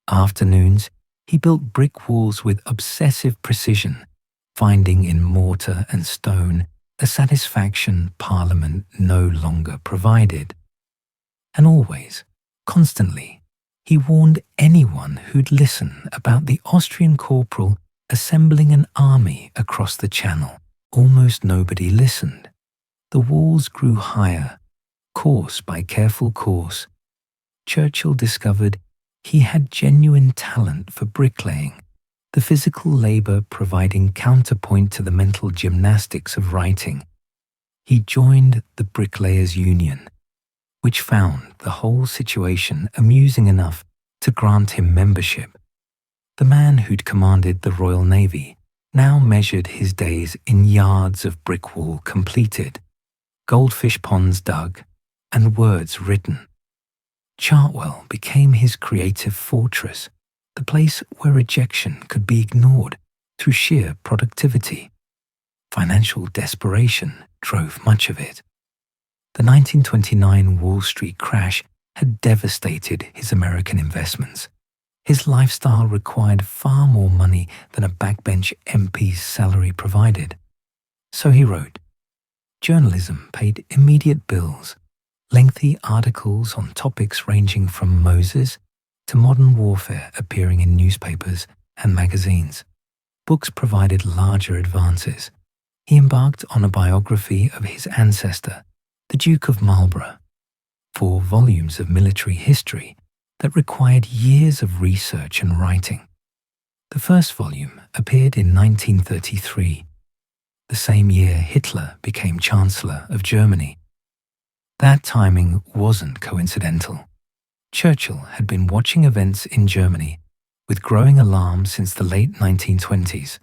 [SPEAKER 1] Afternoons, he built brick walls with obsessive precision, finding in mortar and stone a satisfaction Parliament no longer provided. And always, constantly, he warned anyone who'd listen about the Austrian corporal assembling an army across the Channel. Almost nobody listened. The walls grew higher, course by careful course. Churchill discovered he had genuine talent for bricklaying, the physical labour providing counterpoint to the mental gymnastics of writing. He joined the Bricklayers' Union, which found the whole situation amusing enough to grant him membership. The man who'd commanded the Royal Navy now measured his days in yards of brick wall completed, goldfish ponds dug, and words written. Chartwell became his creative fortress, the place where rejection could be ignored through sheer productivity. Financial desperation drove much of it. The 1929 Wall Street crash had devastated his American investments. His lifestyle required far more money than a backbench MP's salary provided. So he wrote. Journalism paid immediate bills, lengthy articles on topics ranging from Moses to modern warfare appearing in newspapers and magazines. Books provided larger advances. He embarked on a biography of his ancestor, the Duke of Marlborough, 4 volumes of military history that required years of research and writing. The first volume appeared in 1933, the same year Hitler became Chancellor of Germany. That timing wasn't coincidental. Churchill had been watching events in Germany with growing alarm since the late 1920s.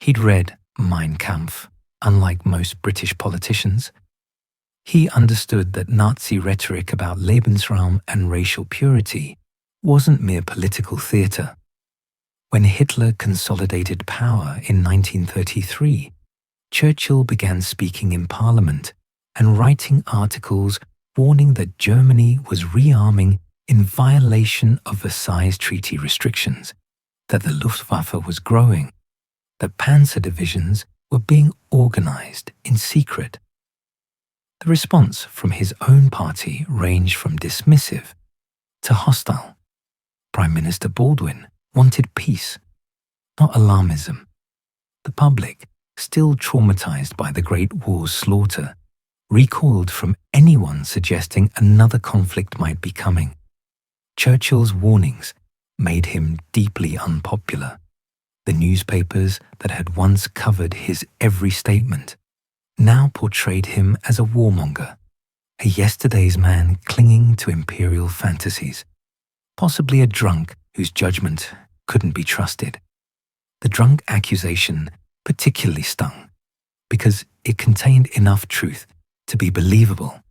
[SPEAKER 1] He'd read Mein Kampf, unlike most British politicians. He understood that Nazi rhetoric about Lebensraum and racial purity wasn't mere political theatre. When Hitler consolidated power in 1933, Churchill began speaking in Parliament and writing articles warning that Germany was rearming in violation of Versailles Treaty restrictions, that the Luftwaffe was growing, that panzer divisions were being organized in secret. The response from his own party ranged from dismissive to hostile. Prime Minister Baldwin wanted peace, not alarmism. The public, still traumatized by the Great War's slaughter, recoiled from anyone suggesting another conflict might be coming. Churchill's warnings made him deeply unpopular. The newspapers that had once covered his every statement now portrayed him as a warmonger, a yesterday's man clinging to imperial fantasies, possibly a drunk whose judgment couldn't be trusted. The drunk accusation particularly stung because it contained enough truth to be believable.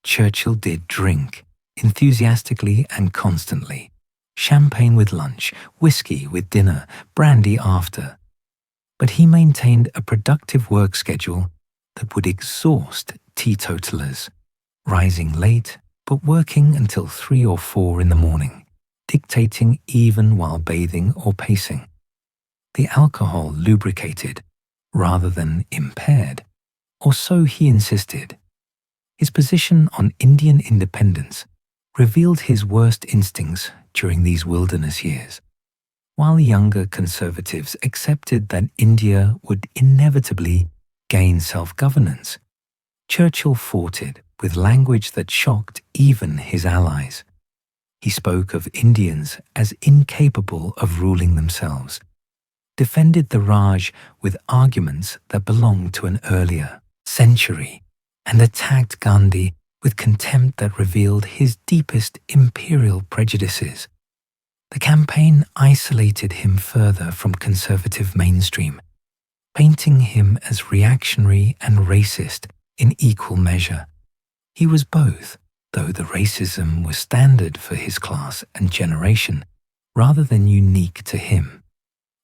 [SPEAKER 1] Churchill did drink, enthusiastically and constantly, champagne with lunch, whiskey with dinner, brandy after. But he maintained a productive work schedule that would exhaust teetotalers, rising late but working until 3 or 4 in the morning, dictating even while bathing or pacing. The alcohol lubricated rather than impaired, or so he insisted. His position on Indian independence revealed his worst instincts during these wilderness years. While younger conservatives accepted that India would inevitably gain self-governance, Churchill fought it with language that shocked even his allies. He spoke of Indians as incapable of ruling themselves, defended the Raj with arguments that belonged to an earlier century, and attacked Gandhi with contempt that revealed his deepest imperial prejudices. The campaign isolated him further from conservative mainstream, painting him as reactionary and racist in equal measure. He was both, though the racism was standard for his class and generation, rather than unique to him.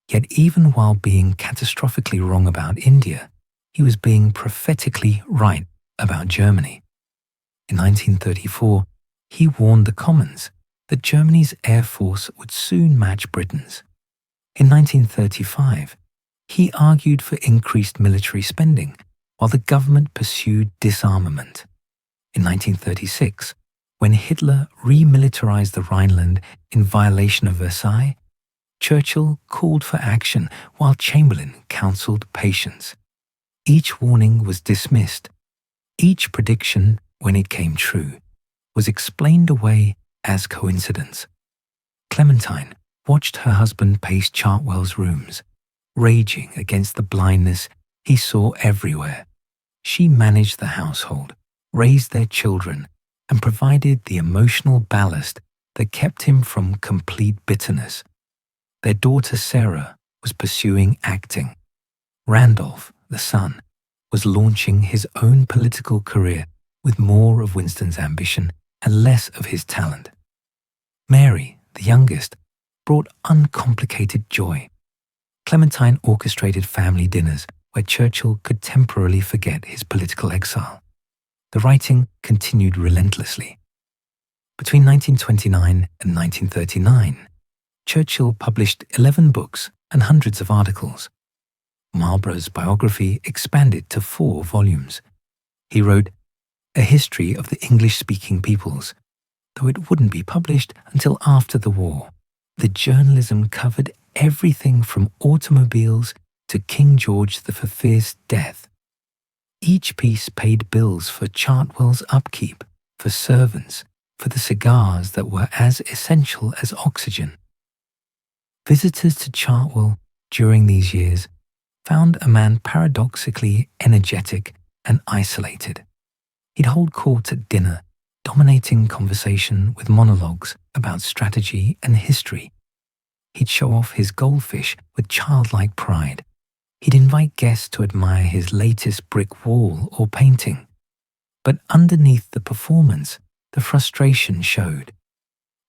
[SPEAKER 1] Yet even while being catastrophically wrong about India, he was being prophetically right about Germany. In 1934, he warned the Commons that Germany's air force would soon match Britain's. In 1935, he argued for increased military spending while the government pursued disarmament. In 1936, when Hitler remilitarized the Rhineland in violation of Versailles, Churchill called for action while Chamberlain counseled patience. Each warning was dismissed. Each prediction, when it came true, was explained away as coincidence. Clementine watched her husband pace Chartwell's rooms, raging against the blindness he saw everywhere. She managed the household, raised their children, and provided the emotional ballast that kept him from complete bitterness. Their daughter Sarah was pursuing acting. Randolph, the son, was launching his own political career with more of Winston's ambition and less of his talent. Mary, the youngest, brought uncomplicated joy. Clementine orchestrated family dinners where Churchill could temporarily forget his political exile. The writing continued relentlessly. Between 1929 and 1939, Churchill published 11 books and hundreds of articles. Marlborough's biography expanded to 4 volumes. He wrote A History of the English-Speaking Peoples, though it wouldn't be published until after the war. The journalism covered everything from automobiles to King George V's death. Each piece paid bills for Chartwell's upkeep, for servants, for the cigars that were as essential as oxygen. Visitors to Chartwell during these years found a man paradoxically energetic and isolated. He'd hold court at dinner, dominating conversation with monologues about strategy and history. He'd show off his goldfish with childlike pride. He'd invite guests to admire his latest brick wall or painting. But underneath the performance, the frustration showed.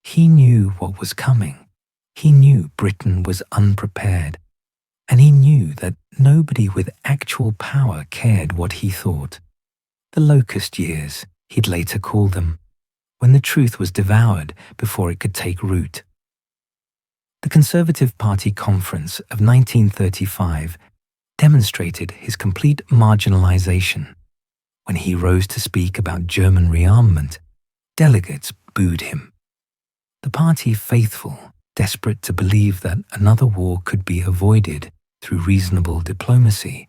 [SPEAKER 1] He knew what was coming. He knew Britain was unprepared. And he knew that nobody with actual power cared what he thought. The locust years, he'd later call them, when the truth was devoured before it could take root. The Conservative Party conference of 1935 demonstrated his complete marginalization. When he rose to speak about German rearmament, delegates booed him. The party faithful, desperate to believe that another war could be avoided through reasonable diplomacy,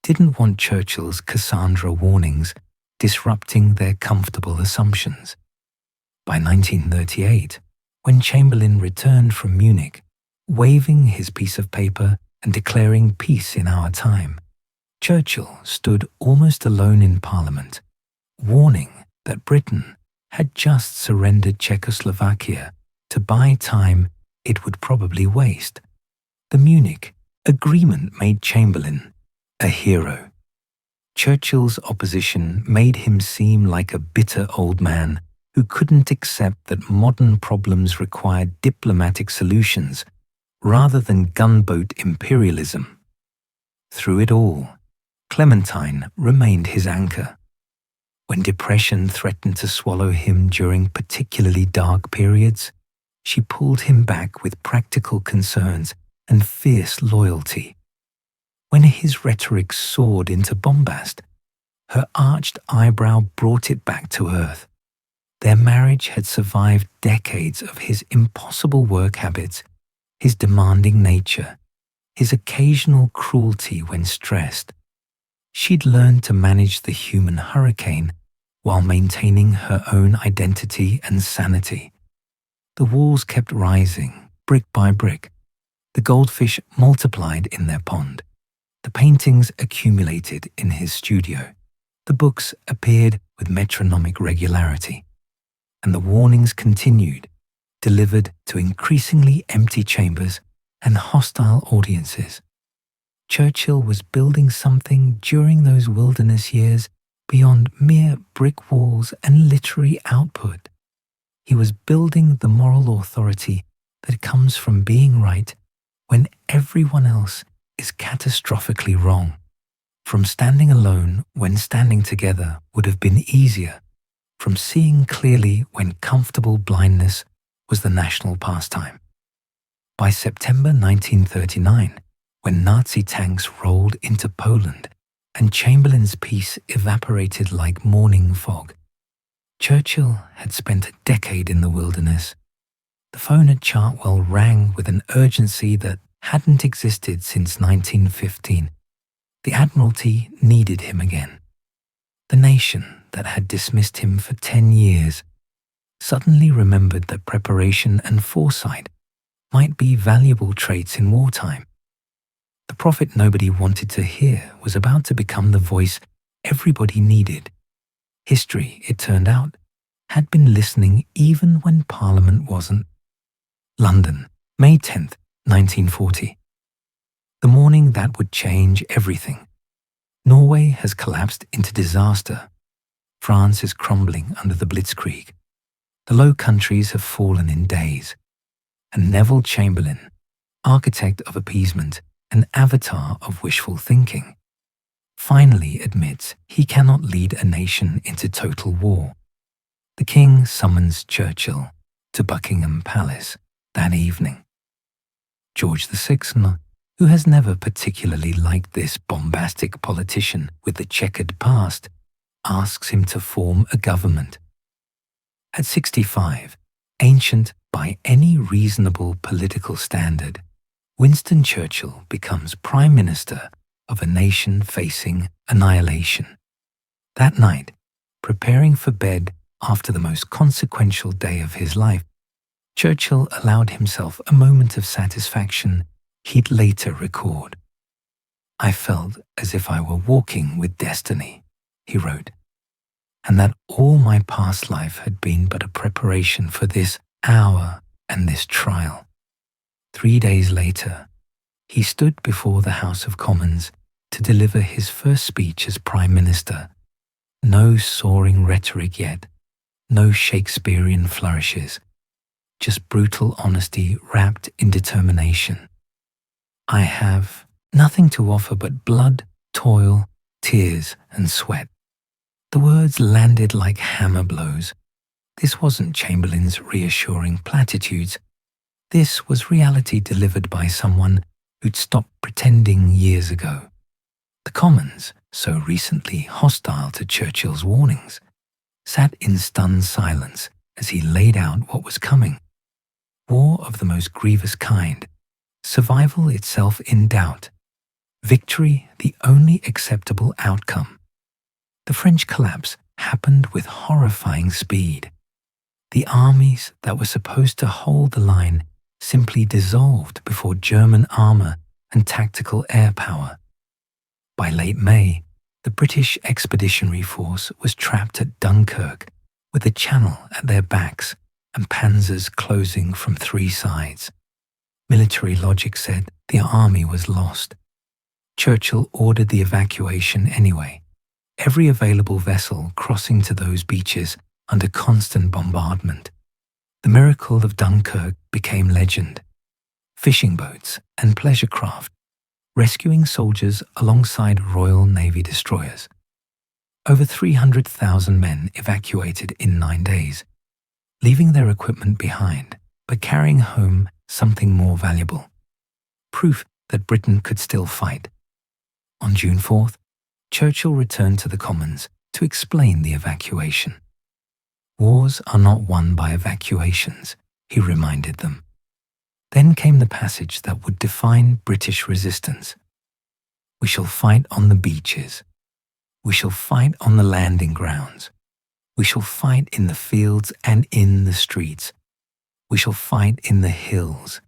[SPEAKER 1] didn't want Churchill's Cassandra warnings disrupting their comfortable assumptions. By 1938, when Chamberlain returned from Munich, waving his piece of paper and declaring peace in our time, Churchill stood almost alone in Parliament, warning that Britain had just surrendered Czechoslovakia to buy time it would probably waste. The Munich Agreement made Chamberlain a hero. Churchill's opposition made him seem like a bitter old man who couldn't accept that modern problems required diplomatic solutions rather than gunboat imperialism. Through it all, Clementine remained his anchor. When depression threatened to swallow him during particularly dark periods, she pulled him back with practical concerns and fierce loyalty. When his rhetoric soared into bombast, her arched eyebrow brought it back to earth. Their marriage had survived decades of his impossible work habits, his demanding nature, his occasional cruelty when stressed. She'd learned to manage the human hurricane while maintaining her own identity and sanity. The walls kept rising, brick by brick. The goldfish multiplied in their pond. The paintings accumulated in his studio. The books appeared with metronomic regularity. And the warnings continued, delivered to increasingly empty chambers and hostile audiences. Churchill was building something during those wilderness years beyond mere brick walls and literary output. He was building the moral authority that comes from being right when everyone else is catastrophically wrong. From standing alone when standing together would have been easier, from seeing clearly when comfortable blindness was the national pastime. By September 1939, when Nazi tanks rolled into Poland and Chamberlain's peace evaporated like morning fog, Churchill had spent a decade in the wilderness. The phone at Chartwell rang with an urgency that hadn't existed since 1915. The Admiralty needed him again. The nation that had dismissed him for 10 years suddenly remembered that preparation and foresight might be valuable traits in wartime. The prophet nobody wanted to hear was about to become the voice everybody needed. History, it turned out, had been listening even when Parliament wasn't. London, May 10th, 1940. The morning that would change everything. Norway has collapsed into disaster. France is crumbling under the Blitzkrieg. The Low Countries have fallen in days. And Neville Chamberlain, architect of appeasement, an avatar of wishful thinking, finally admits he cannot lead a nation into total war. The King summons Churchill to Buckingham Palace that evening. George VI, who has never particularly liked this bombastic politician with the checkered past, asks him to form a government. At 65, ancient by any reasonable political standard, Winston Churchill becomes Prime Minister of a nation facing annihilation. That night, preparing for bed after the most consequential day of his life, Churchill allowed himself a moment of satisfaction he'd later record. "I felt as if I were walking with destiny," he wrote, "and that all my past life had been but a preparation for this hour and this trial." 3 days later, he stood before the House of Commons to deliver his first speech as Prime Minister. No soaring rhetoric yet, no Shakespearean flourishes, just brutal honesty wrapped in determination. "I have nothing to offer but blood, toil, tears, and sweat." The words landed like hammer blows. This wasn't Chamberlain's reassuring platitudes. This was reality delivered by someone who'd stopped pretending years ago. The Commons, so recently hostile to Churchill's warnings, sat in stunned silence as he laid out what was coming. War of the most grievous kind, survival itself in doubt, victory the only acceptable outcome. The French collapse happened with horrifying speed. The armies that were supposed to hold the line simply dissolved before German armour and tactical air power. By late May, the British Expeditionary Force was trapped at Dunkirk with the Channel at their backs and panzers closing from 3 sides. Military logic said the army was lost. Churchill ordered the evacuation anyway, every available vessel crossing to those beaches under constant bombardment. The miracle of Dunkirk became legend. Fishing boats and pleasure craft, rescuing soldiers alongside Royal Navy destroyers. Over 300,000 men evacuated in 9 days, leaving their equipment behind, but carrying home something more valuable: proof that Britain could still fight. On June 4th, Churchill returned to the Commons to explain the evacuation. Wars are not won by evacuations, he reminded them. Then came the passage that would define British resistance. We shall fight on the beaches. We shall fight on the landing grounds. We shall fight in the fields and in the streets. We shall fight in the hills.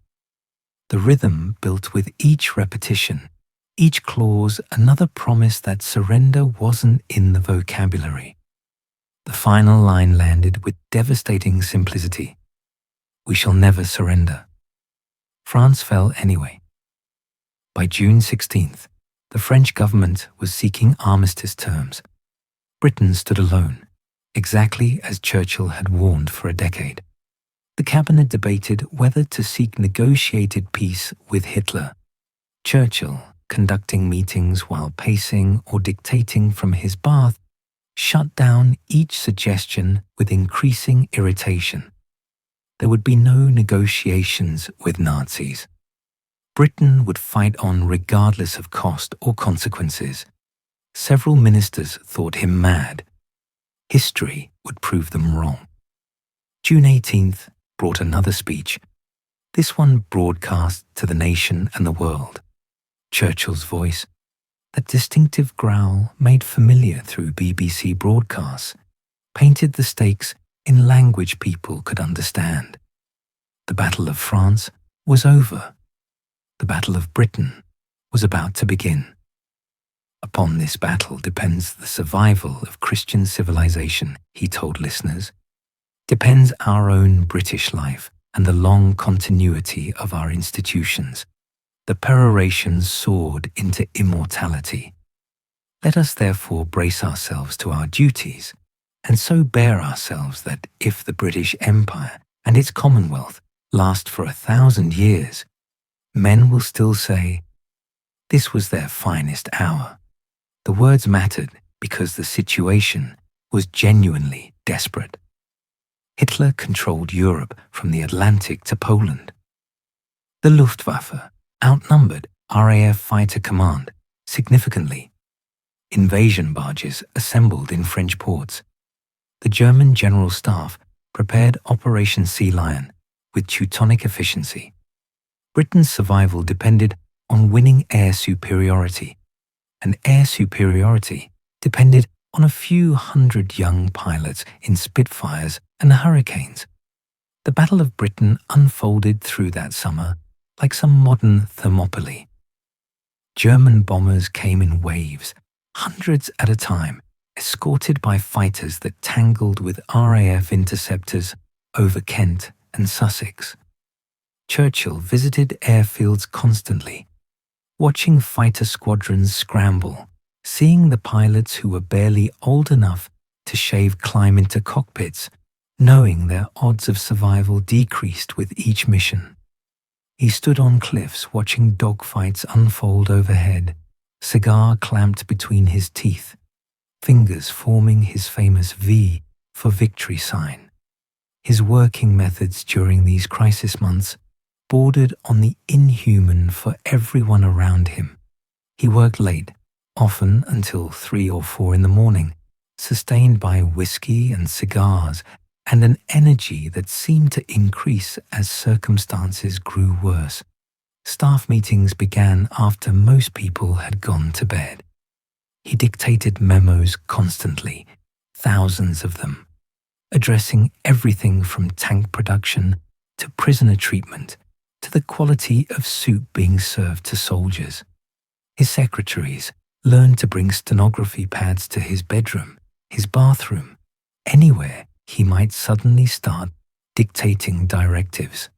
[SPEAKER 1] The rhythm built with each repetition, each clause another promise that surrender wasn't in the vocabulary. The final line landed with devastating simplicity: we shall never surrender. France fell anyway. By June 16th, the French government was seeking armistice terms. Britain stood alone, exactly as Churchill had warned for a decade. The cabinet debated whether to seek negotiated peace with Hitler. Churchill, conducting meetings while pacing or dictating from his bath, shut down each suggestion with increasing irritation. There would be no negotiations with Nazis. Britain would fight on regardless of cost or consequences. Several ministers thought him mad. History would prove them wrong. June 18th brought another speech, this one broadcast to the nation and the world. Churchill's voice, that distinctive growl made familiar through BBC broadcasts, painted the stakes in language people could understand. The Battle of France was over. The Battle of Britain was about to begin. Upon this battle depends the survival of Christian civilization, he told listeners. Depends our own British life and the long continuity of our institutions. The perorations soared into immortality. Let us therefore brace ourselves to our duties, and so bear ourselves that if the British Empire and its Commonwealth last for 1,000 years, men will still say, this was their finest hour. The words mattered because the situation was genuinely desperate. Hitler controlled Europe from the Atlantic to Poland. The Luftwaffe outnumbered RAF Fighter Command significantly. Invasion barges assembled in French ports. The German General Staff prepared Operation Sea Lion with Teutonic efficiency. Britain's survival depended on winning air superiority, and air superiority depended on a few hundred young pilots in Spitfires and Hurricanes. The Battle of Britain unfolded through that summer like some modern Thermopylae. German bombers came in waves, hundreds at a time, escorted by fighters that tangled with RAF interceptors over Kent and Sussex. Churchill visited airfields constantly, watching fighter squadrons scramble, seeing the pilots who were barely old enough to shave climb into cockpits, knowing their odds of survival decreased with each mission. He stood on cliffs watching dogfights unfold overhead, cigar clamped between his teeth, fingers forming his famous V for victory sign. His working methods during these crisis months bordered on the inhuman for everyone around him. He worked late, often until 3 or 4 in the morning, sustained by whiskey and cigars and an energy that seemed to increase as circumstances grew worse. Staff meetings began after most people had gone to bed. He dictated memos constantly, thousands of them, addressing everything from tank production to prisoner treatment to the quality of soup being served to soldiers. His secretaries learned to bring stenography pads to his bedroom, his bathroom, anywhere he might suddenly start dictating directives.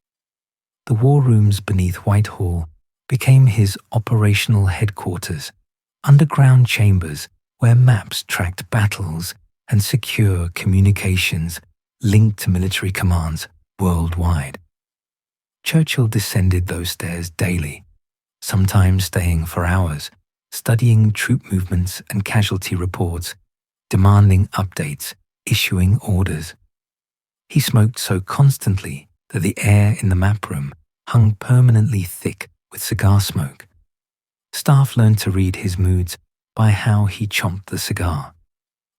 [SPEAKER 1] The war rooms beneath Whitehall became his operational headquarters, underground chambers where maps tracked battles and secure communications linked to military commands worldwide. Churchill descended those stairs daily, sometimes staying for hours, studying troop movements and casualty reports, demanding updates, issuing orders. He smoked so constantly that the air in the map room hung permanently thick with cigar smoke. Staff learned to read his moods by how he chomped the cigar.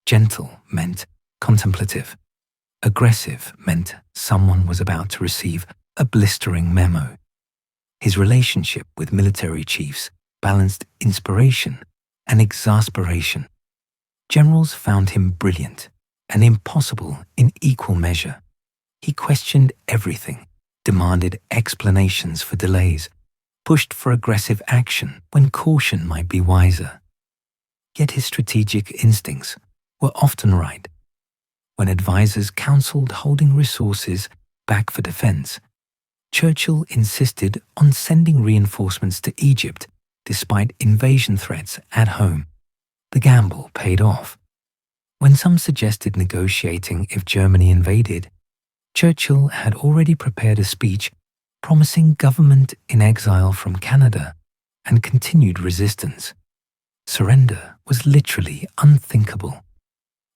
[SPEAKER 1] Gentle meant contemplative. Aggressive meant someone was about to receive a blistering memo. His relationship with military chiefs balanced inspiration and exasperation. Generals found him brilliant and impossible in equal measure. He questioned everything, demanded explanations for delays, pushed for aggressive action when caution might be wiser. Yet his strategic instincts were often right. When advisors counseled holding resources back for defense, Churchill insisted on sending reinforcements to Egypt despite invasion threats at home. The gamble paid off. When some suggested negotiating if Germany invaded, Churchill had already prepared a speech promising government in exile from Canada and continued resistance. Surrender was literally unthinkable.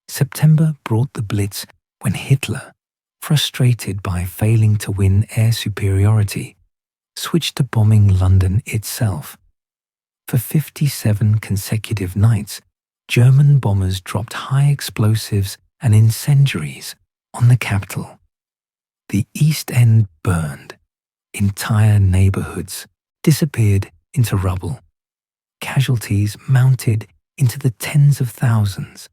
[SPEAKER 1] September brought the Blitz when Hitler, frustrated by failing to win air superiority, switched to bombing London itself. For 57 consecutive nights, German bombers dropped high explosives and incendiaries on the capital. The East End burned. Entire neighborhoods disappeared into rubble. Casualties mounted into the tens of thousands.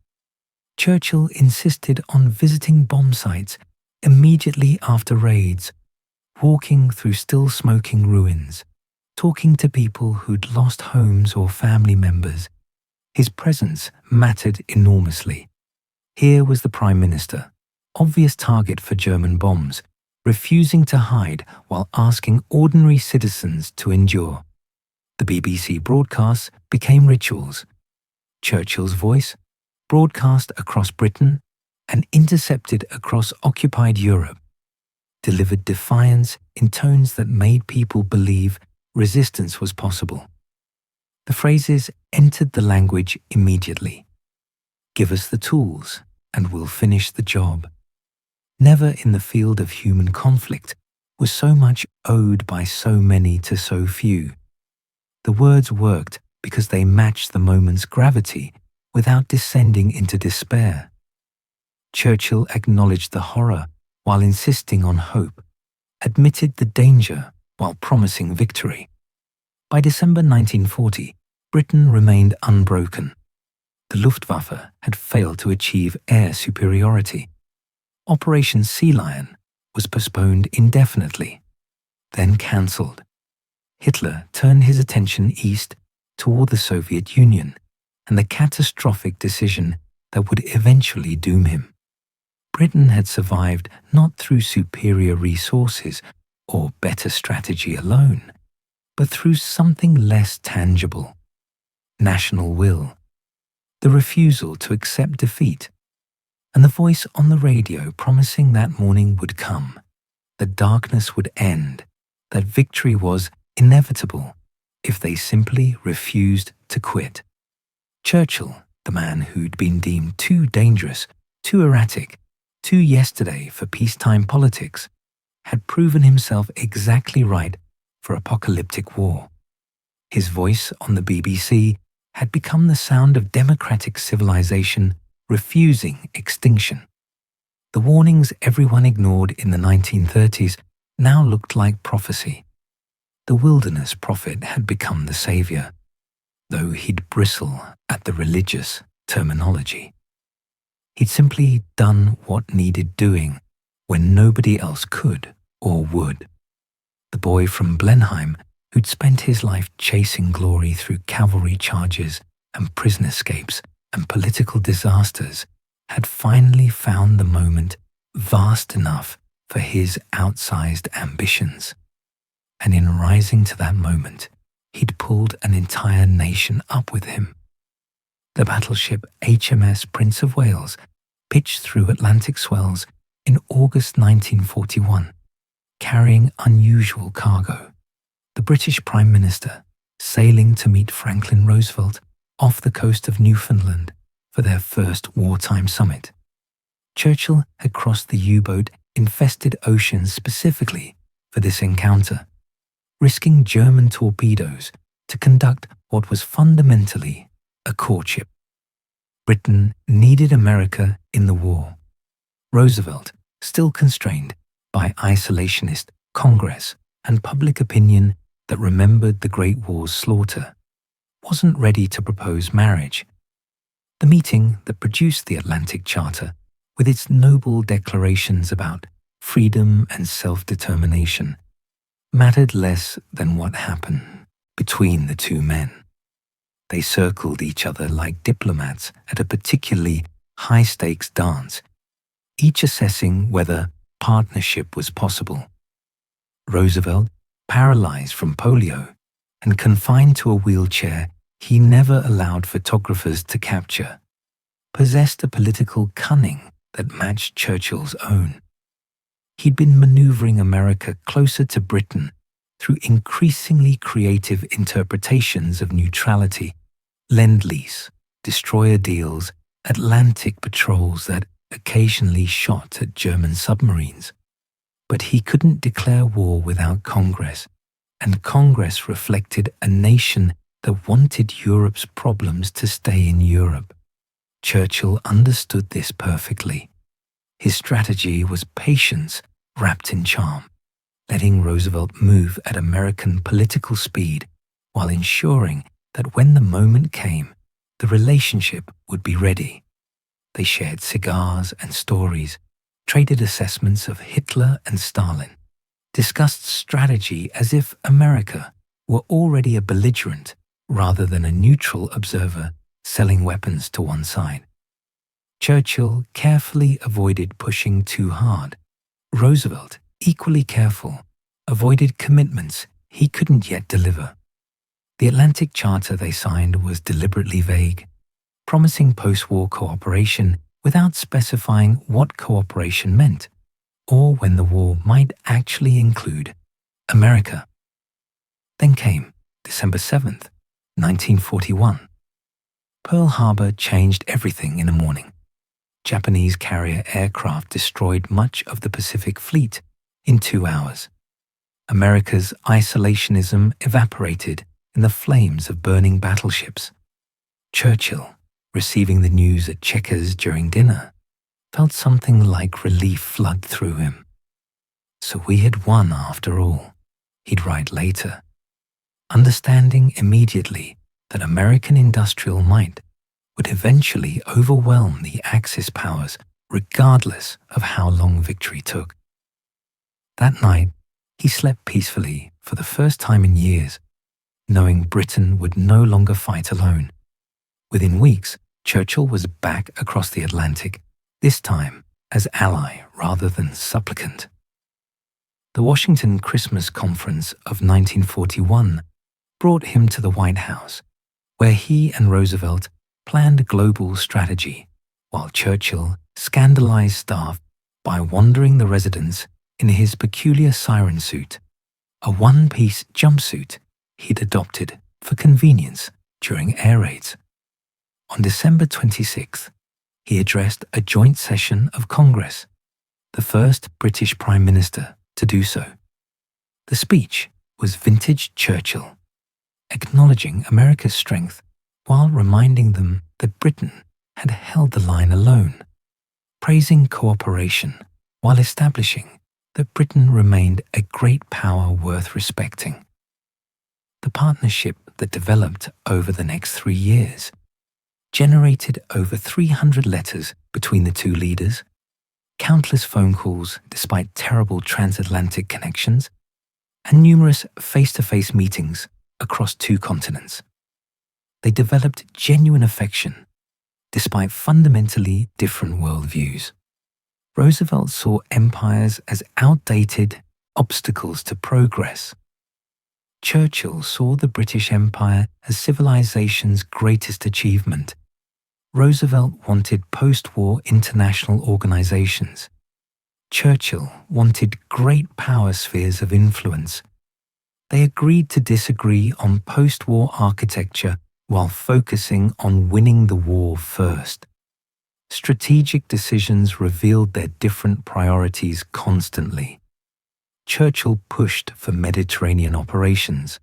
[SPEAKER 1] Churchill insisted on visiting bomb sites immediately after raids, walking through still smoking ruins, talking to people who'd lost homes or family members. His presence mattered enormously. Here was the Prime Minister, obvious target for German bombs, refusing to hide while asking ordinary citizens to endure. The BBC broadcasts became rituals. Churchill's voice, broadcast across Britain and intercepted across occupied Europe, delivered defiance in tones that made people believe resistance was possible. The phrases entered the language immediately. Give us the tools and we'll finish the job. Never in the field of human conflict was so much owed by so many to so few. The words worked because they matched the moment's gravity without descending into despair. Churchill acknowledged the horror while insisting on hope, admitted the danger while promising victory. By December 1940, Britain remained unbroken. The Luftwaffe had failed to achieve air superiority. Operation Sea Lion was postponed indefinitely, then cancelled. Hitler turned his attention east toward the Soviet Union and the catastrophic decision that would eventually doom him. Britain had survived not through superior resources or better strategy alone, but through something less tangible: national will, the refusal to accept defeat, and the voice on the radio promising that morning would come, that darkness would end, that victory was inevitable if they simply refused to quit. Churchill, the man who'd been deemed too dangerous, too erratic, too yesterday for peacetime politics, had proven himself exactly right for apocalyptic war. His voice on the BBC had become the sound of democratic civilization refusing extinction. The warnings everyone ignored in the 1930s now looked like prophecy. The wilderness prophet had become the savior, though he'd bristle at the religious terminology. He'd simply done what needed doing when nobody else could or would. The boy from Blenheim, who'd spent his life chasing glory through cavalry charges and prison escapes and political disasters, had finally found the moment vast enough for his outsized ambitions. And in rising to that moment, he'd pulled an entire nation up with him. The battleship HMS Prince of Wales pitched through Atlantic swells in August 1941, carrying unusual cargo. The British Prime Minister, sailing to meet Franklin Roosevelt off the coast of Newfoundland for their first wartime summit. Churchill had crossed the U-boat-infested oceans specifically for this encounter, risking German torpedoes to conduct what was fundamentally a courtship. Britain needed America in the war. Roosevelt, still constrained by isolationist Congress and public opinion that remembered the Great War's slaughter, wasn't ready to propose marriage. The meeting that produced the Atlantic Charter, with its noble declarations about freedom and self-determination, mattered less than what happened between the two men. They circled each other like diplomats at a particularly high-stakes dance, each assessing whether partnership was possible. Roosevelt, paralyzed from polio and confined to a wheelchair he never allowed photographers to capture, possessed a political cunning that matched Churchill's own. He'd been maneuvering America closer to Britain through increasingly creative interpretations of neutrality, lend-lease, destroyer deals, Atlantic patrols that occasionally shot at German submarines. But he couldn't declare war without Congress, and Congress reflected a nation that wanted Europe's problems to stay in Europe. Churchill understood this perfectly. His strategy was patience wrapped in charm, letting Roosevelt move at American political speed while ensuring that when the moment came, the relationship would be ready. They shared cigars and stories, traded assessments of Hitler and Stalin, discussed strategy as if America were already a belligerent rather than a neutral observer selling weapons to one side. Churchill carefully avoided pushing too hard. Roosevelt, equally careful, avoided commitments he couldn't yet deliver. The Atlantic Charter they signed was deliberately vague, promising post-war cooperation without specifying what cooperation meant, or when the war might actually include America. Then came December 7th, 1941. Pearl Harbor changed everything in a morning. Japanese carrier aircraft destroyed much of the Pacific Fleet in 2 hours. America's isolationism evaporated in the flames of burning battleships. Churchill, receiving the news at Chequers during dinner, felt something like relief flood through him. So we had won after all, he'd write later, understanding immediately that American industrial might would eventually overwhelm the Axis powers regardless of how long victory took. That night, he slept peacefully for the first time in years, knowing Britain would no longer fight alone. Within weeks, Churchill was back across the Atlantic, this time as ally rather than supplicant. The Washington Christmas Conference of 1941 brought him to the White House, where he and Roosevelt planned a global strategy, while Churchill scandalized staff by wandering the residence in his peculiar siren suit, a one-piece jumpsuit he'd adopted for convenience during air raids. On December 26th, he addressed a joint session of Congress, the first British Prime Minister to do so. The speech was vintage Churchill, acknowledging America's strength while reminding them that Britain had held the line alone, praising cooperation while establishing that Britain remained a great power worth respecting. The partnership that developed over the next 3 years generated over 300 letters between the two leaders, countless phone calls despite terrible transatlantic connections, and numerous face-to-face meetings across 2 continents. They developed genuine affection despite fundamentally different worldviews. Roosevelt saw empires as outdated obstacles to progress. Churchill saw the British Empire as civilization's greatest achievement. Roosevelt wanted post-war international organizations. Churchill wanted great power spheres of influence. They agreed to disagree on post-war architecture while focusing on winning the war first. Strategic decisions revealed their different priorities constantly. Churchill pushed for Mediterranean operations,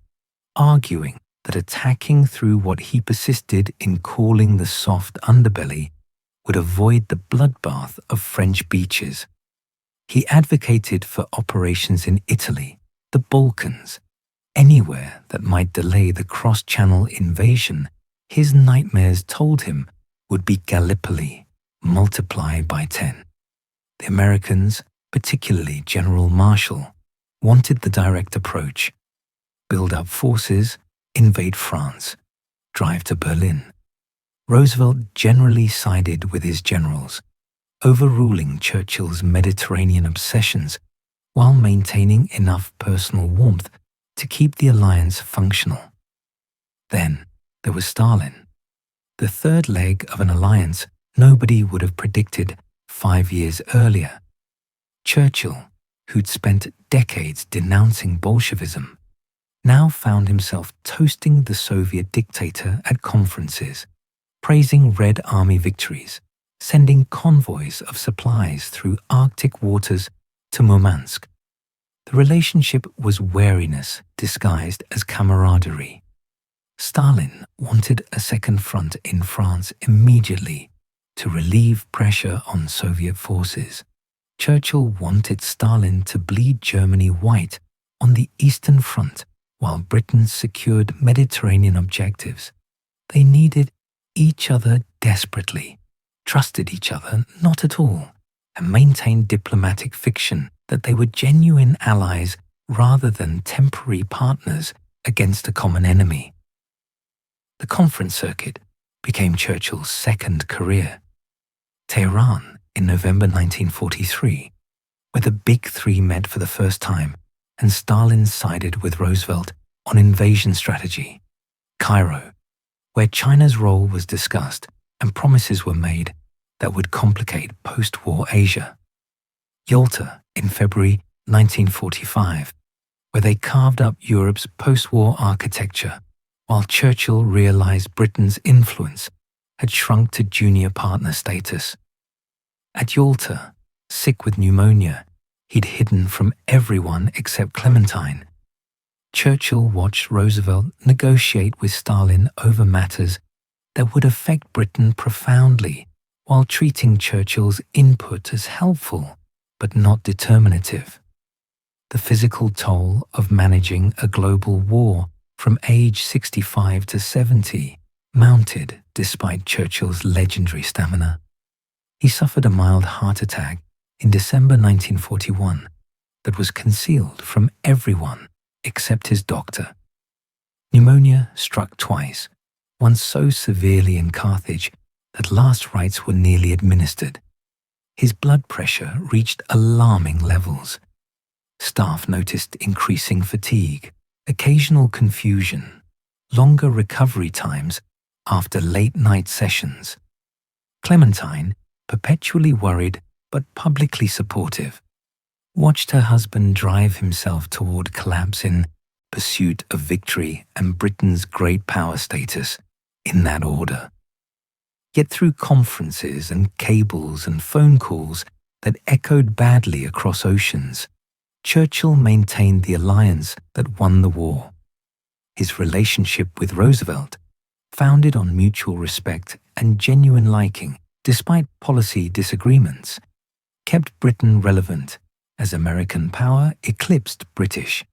[SPEAKER 1] arguing that attacking through what he persisted in calling the soft underbelly would avoid the bloodbath of French beaches. He advocated for operations in Italy, the Balkans, anywhere that might delay the cross-channel invasion his nightmares told him would be Gallipoli, multiply by 10. The Americans, particularly General Marshall, wanted the direct approach: build up forces, invade France, drive to Berlin. Roosevelt generally sided with his generals, overruling Churchill's Mediterranean obsessions while maintaining enough personal warmth to keep the alliance functional. Then there was Stalin, the third leg of an alliance nobody would have predicted 5 years earlier. Churchill, who'd spent decades denouncing Bolshevism, now found himself toasting the Soviet dictator at conferences, praising Red Army victories, sending convoys of supplies through Arctic waters to Murmansk. The relationship was wariness disguised as camaraderie. Stalin wanted a second front in France immediately to relieve pressure on Soviet forces. Churchill wanted Stalin to bleed Germany white on the Eastern Front while Britain secured Mediterranean objectives. They needed each other desperately, trusted each other not at all, and maintained diplomatic fiction that they were genuine allies rather than temporary partners against a common enemy. The conference circuit became Churchill's second career. Tehran in November 1943, where the Big Three met for the first time and Stalin sided with Roosevelt on invasion strategy. Cairo, where China's role was discussed and promises were made that would complicate post-war Asia. Yalta in February 1945, where they carved up Europe's post-war architecture, while Churchill realized Britain's influence had shrunk to junior partner status. At Yalta, sick with pneumonia, he'd hidden from everyone except Clementine. Churchill watched Roosevelt negotiate with Stalin over matters that would affect Britain profoundly, while treating Churchill's input as helpful but not determinative. The physical toll of managing a global war from age 65 to 70 mounted despite Churchill's legendary stamina. He suffered a mild heart attack in December 1941 that was concealed from everyone except his doctor. Pneumonia struck twice, once so severely in Carthage that last rites were nearly administered. His blood pressure reached alarming levels. Staff noticed increasing fatigue, occasional confusion, longer recovery times after late-night sessions. Clementine, perpetually worried but publicly supportive, watched her husband drive himself toward collapse in pursuit of victory and Britain's great power status, in that order. Yet through conferences and cables and phone calls that echoed badly across oceans, Churchill maintained the alliance that won the war. His relationship with Roosevelt, founded on mutual respect and genuine liking despite policy disagreements, kept Britain relevant as American power eclipsed British.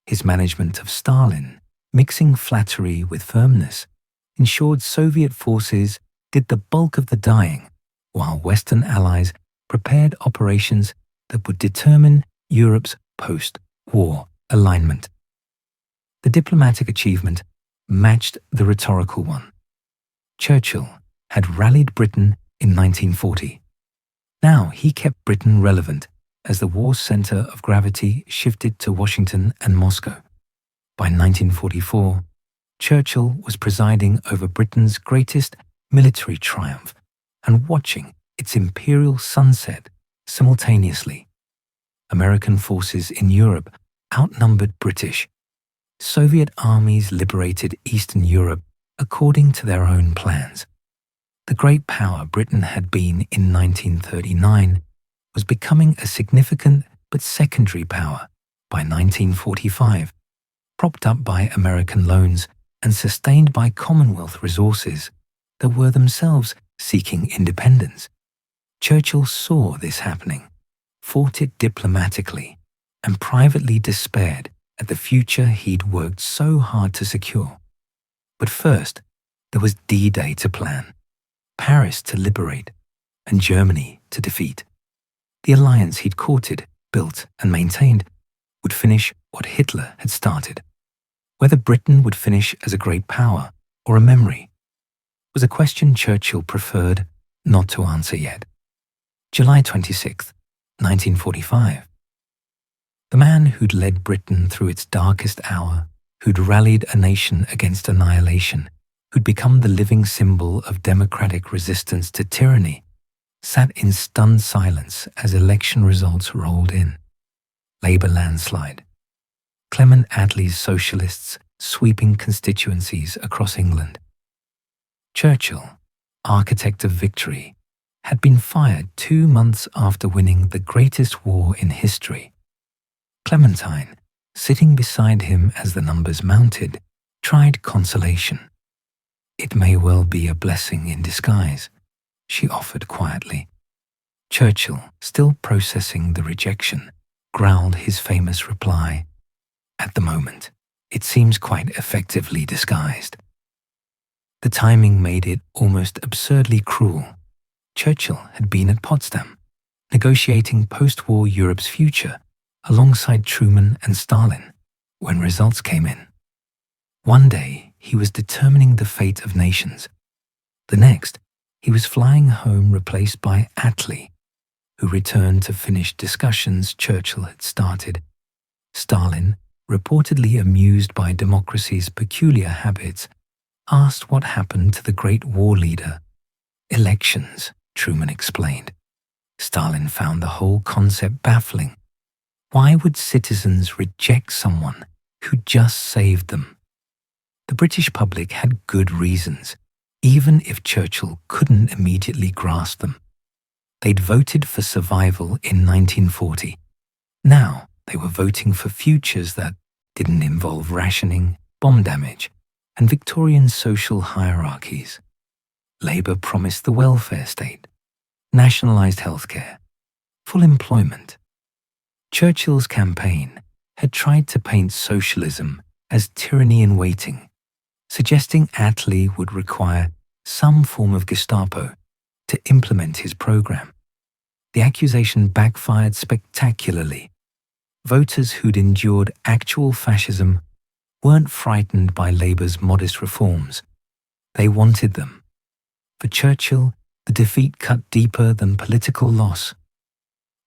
[SPEAKER 1] His management of Stalin, mixing flattery with firmness, ensured Soviet forces did the bulk of the dying, while Western allies prepared operations that would determine Europe's post-war alignment. The diplomatic achievement matched the rhetorical one. Churchill had rallied Britain in 1940. Now he kept Britain relevant as the war's center of gravity shifted to Washington and Moscow. By 1944, Churchill was presiding over Britain's greatest military triumph and watching its imperial sunset simultaneously. American forces in Europe outnumbered British, Soviet armies liberated Eastern Europe according to their own plans. The great power Britain had been in 1939 was becoming a significant but secondary power by 1945, propped up by American loans and sustained by Commonwealth resources that were themselves seeking independence. Churchill saw this happening, fought it diplomatically, and privately despaired at the future he'd worked so hard to secure. But first, there was D-Day to plan, Paris to liberate, and Germany to defeat. The alliance he'd courted, built, and maintained would finish what Hitler had started. Whether Britain would finish as a great power or a memory was a question Churchill preferred not to answer yet. July 26, 1945. The man who'd led Britain through its darkest hour, who'd rallied a nation against annihilation, who'd become the living symbol of democratic resistance to tyranny, sat in stunned silence as election results rolled in. Labour landslide. Clement Attlee's socialists sweeping constituencies across England. Churchill, architect of victory, had been fired 2 months after winning the greatest war in history. Clementine, sitting beside him as the numbers mounted, tried consolation. "It may well be a blessing in disguise," she offered quietly. Churchill, still processing the rejection, growled his famous reply, "At the moment, it seems quite effectively disguised." The timing made it almost absurdly cruel. Churchill had been at Potsdam, negotiating post-war Europe's future alongside Truman and Stalin, when results came in. One day, he was determining the fate of nations. The next, he was flying home replaced by Attlee, who returned to finish discussions Churchill had started. Stalin, reportedly amused by democracy's peculiar habits, asked what happened to the great war leader. "Elections," Truman explained. Stalin found the whole concept baffling. Why would citizens reject someone who just saved them? The British public had good reasons, even if Churchill couldn't immediately grasp them. They'd voted for survival in 1940. Now they were voting for futures that didn't involve rationing, bomb damage, and Victorian social hierarchies. Labour promised the welfare state, nationalised healthcare, full employment. Churchill's campaign had tried to paint socialism as tyranny in waiting, suggesting Attlee would require some form of Gestapo to implement his program. The accusation backfired spectacularly. Voters who'd endured actual fascism weren't frightened by Labour's modest reforms. They wanted them. For Churchill, the defeat cut deeper than political loss.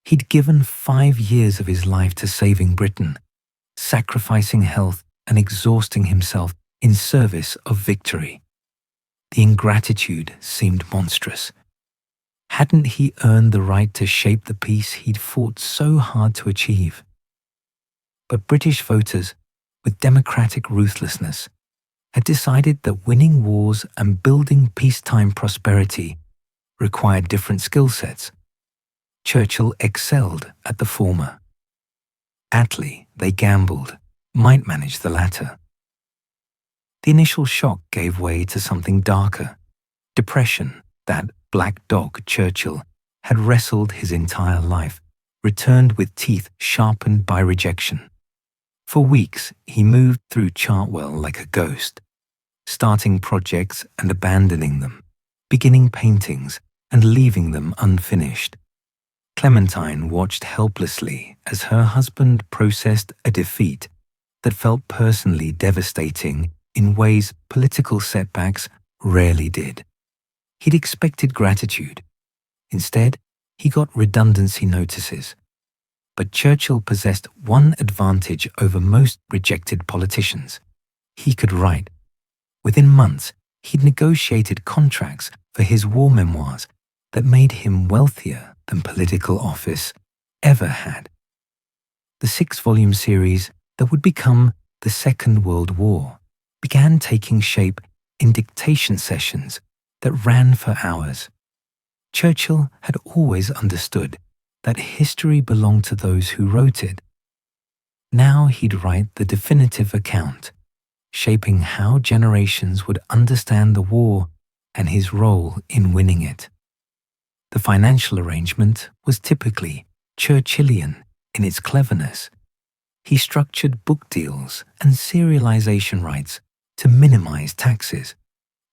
[SPEAKER 1] He'd given 5 years of his life to saving Britain, sacrificing health and exhausting himself in service of victory. The ingratitude seemed monstrous. Hadn't he earned the right to shape the peace he'd fought so hard to achieve? But British voters, with democratic ruthlessness, had decided that winning wars and building peacetime prosperity required different skill sets. Churchill excelled at the former. Attlee, they gambled, might manage the latter. The initial shock gave way to something darker. Depression, that black dog Churchill had wrestled his entire life, returned with teeth sharpened by rejection. For weeks, he moved through Chartwell like a ghost, starting projects and abandoning them, beginning paintings and leaving them unfinished. Clementine watched helplessly as her husband processed a defeat that felt personally devastating in ways political setbacks rarely did. He'd expected gratitude. Instead, he got redundancy notices. But Churchill possessed one advantage over most rejected politicians. He could write. Within months, he'd negotiated contracts for his war memoirs that made him wealthier than political office ever had. The 6-volume series that would become the Second World War began taking shape in dictation sessions that ran for hours. Churchill had always understood that history belonged to those who wrote it. Now he'd write the definitive account, shaping how generations would understand the war and his role in winning it. The financial arrangement was typically Churchillian in its cleverness. He structured book deals and serialization rights to minimize taxes,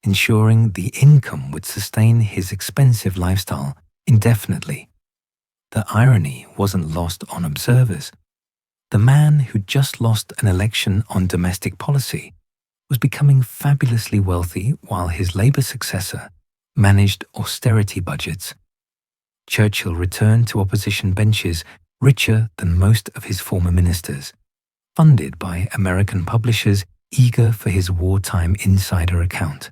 [SPEAKER 1] ensuring the income would sustain his expensive lifestyle indefinitely. The irony wasn't lost on observers. The man who'd just lost an election on domestic policy was becoming fabulously wealthy while his Labour successor managed austerity budgets. Churchill returned to opposition benches richer than most of his former ministers, funded by American publishers eager for his wartime insider account.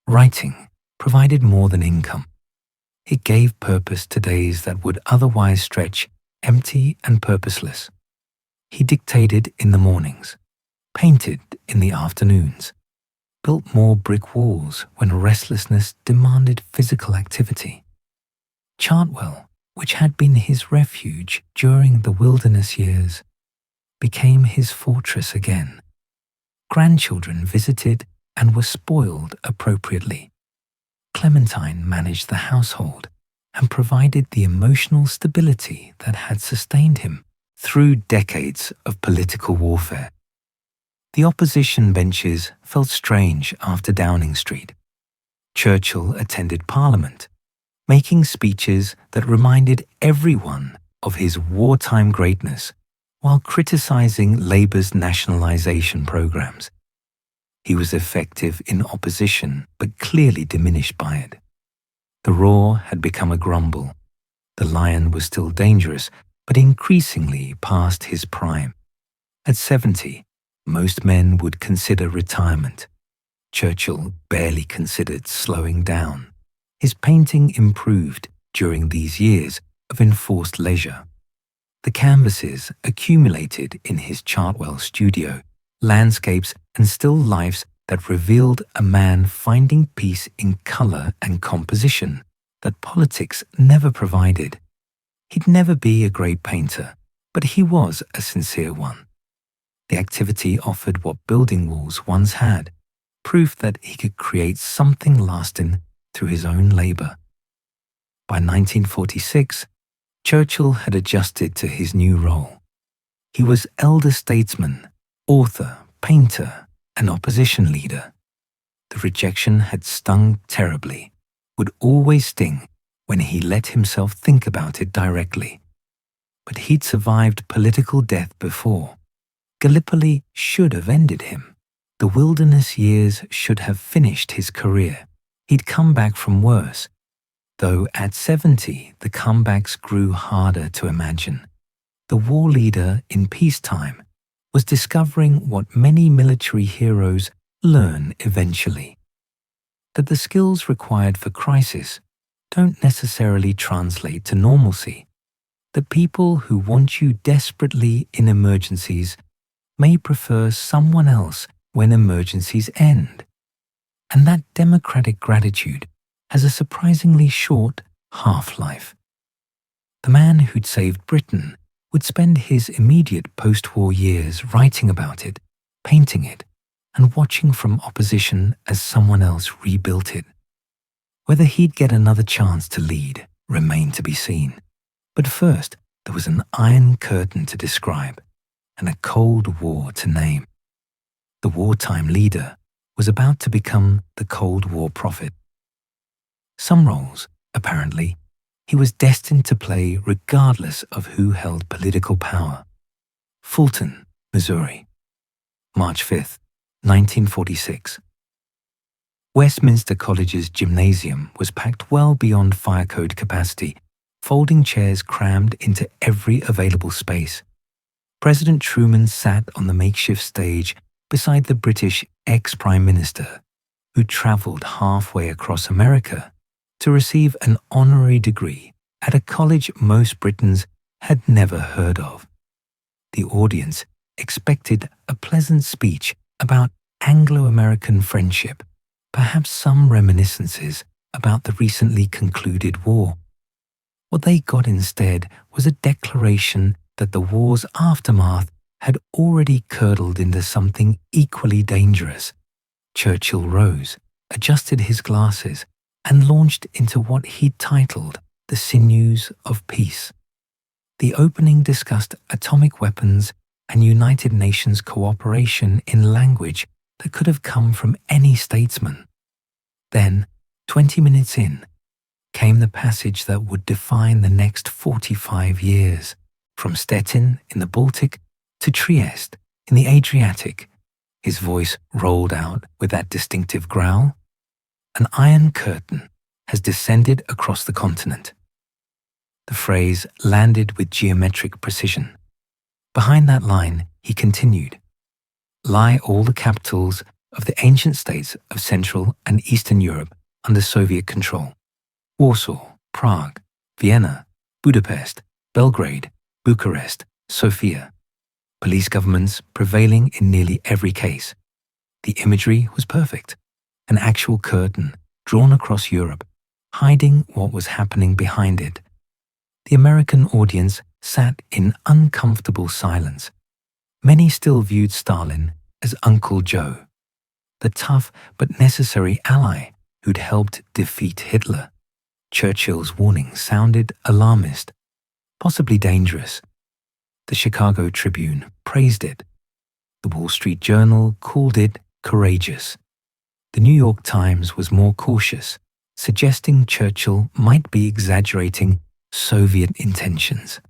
[SPEAKER 1] Writing provided more than income. It gave purpose to days that would otherwise stretch empty and purposeless. He dictated in the mornings, painted in the afternoons, built more brick walls when restlessness demanded physical activity. Chartwell, which had been his refuge during the wilderness years, became his fortress again. Grandchildren visited and were spoiled appropriately. Clementine managed the household and provided the emotional stability that had sustained him through decades of political warfare. The opposition benches felt strange after Downing Street. Churchill attended Parliament, making speeches that reminded everyone of his wartime greatness while criticizing Labour's nationalisation programmes. He was effective in opposition but clearly diminished by it. The roar had become a grumble. The lion was still dangerous, but increasingly past his prime. At 70, most men would consider retirement. Churchill barely considered slowing down. His painting improved during these years of enforced leisure. The canvases accumulated in his Chartwell studio, landscapes and still lifes that revealed a man finding peace in colour and composition that politics never provided. He'd never be a great painter, but he was a sincere one. The activity offered what building walls once had, proof that he could create something lasting through his own labour. By 1946, Churchill had adjusted to his new role. He was elder statesman, author, painter, and opposition leader. The rejection had stung terribly, would always sting when he let himself think about it directly. But he'd survived political death before. Gallipoli should have ended him. The wilderness years should have finished his career. He'd come back from worse, though at 70 the comebacks grew harder to imagine. The war leader in peacetime was discovering what many military heroes learn eventually, that the skills required for crisis don't necessarily translate to normalcy, that people who want you desperately in emergencies may prefer someone else when emergencies end, and that democratic gratitude has a surprisingly short half-life. The man who'd saved Britain would spend his immediate post-war years writing about it, painting it, and watching from opposition as someone else rebuilt it. Whether he'd get another chance to lead remained to be seen. But first, there was an iron curtain to describe and a Cold War to name. The wartime leader was about to become the Cold War prophet. Some roles, apparently, he was destined to play regardless of who held political power. Fulton, Missouri, March 5, 1946. Westminster College's gymnasium was packed well beyond fire code capacity, folding chairs crammed into every available space. President Truman sat on the makeshift stage beside the British ex-Prime Minister, who travelled halfway across America to receive an honorary degree at a college most Britons had never heard of. The audience expected a pleasant speech about Anglo-American friendship, perhaps some reminiscences about the recently concluded war. What they got instead was a declaration that the war's aftermath had already curdled into something equally dangerous. Churchill rose, adjusted his glasses, and launched into what he'd titled The Sinews of Peace. The opening discussed atomic weapons and United Nations cooperation in language that could have come from any statesman. Then, 20 minutes in, came the passage that would define the next 45 years, from Stettin in the Baltic to Trieste in the Adriatic. His voice rolled out with that distinctive growl. An iron curtain has descended across the continent. The phrase landed with geometric precision. Behind that line, he continued, lie all the capitals of the ancient states of Central and Eastern Europe under Soviet control. Warsaw, Prague, Vienna, Budapest, Belgrade, Bucharest, Sofia. Police governments prevailing in nearly every case. The imagery was perfect. An actual curtain drawn across Europe, hiding what was happening behind it. The American audience sat in uncomfortable silence. Many still viewed Stalin as Uncle Joe, the tough but necessary ally who'd helped defeat Hitler. Churchill's warning sounded alarmist, possibly dangerous. The Chicago Tribune praised it. The Wall Street Journal called it courageous. The New York Times was more cautious, suggesting Churchill might be exaggerating Soviet intentions.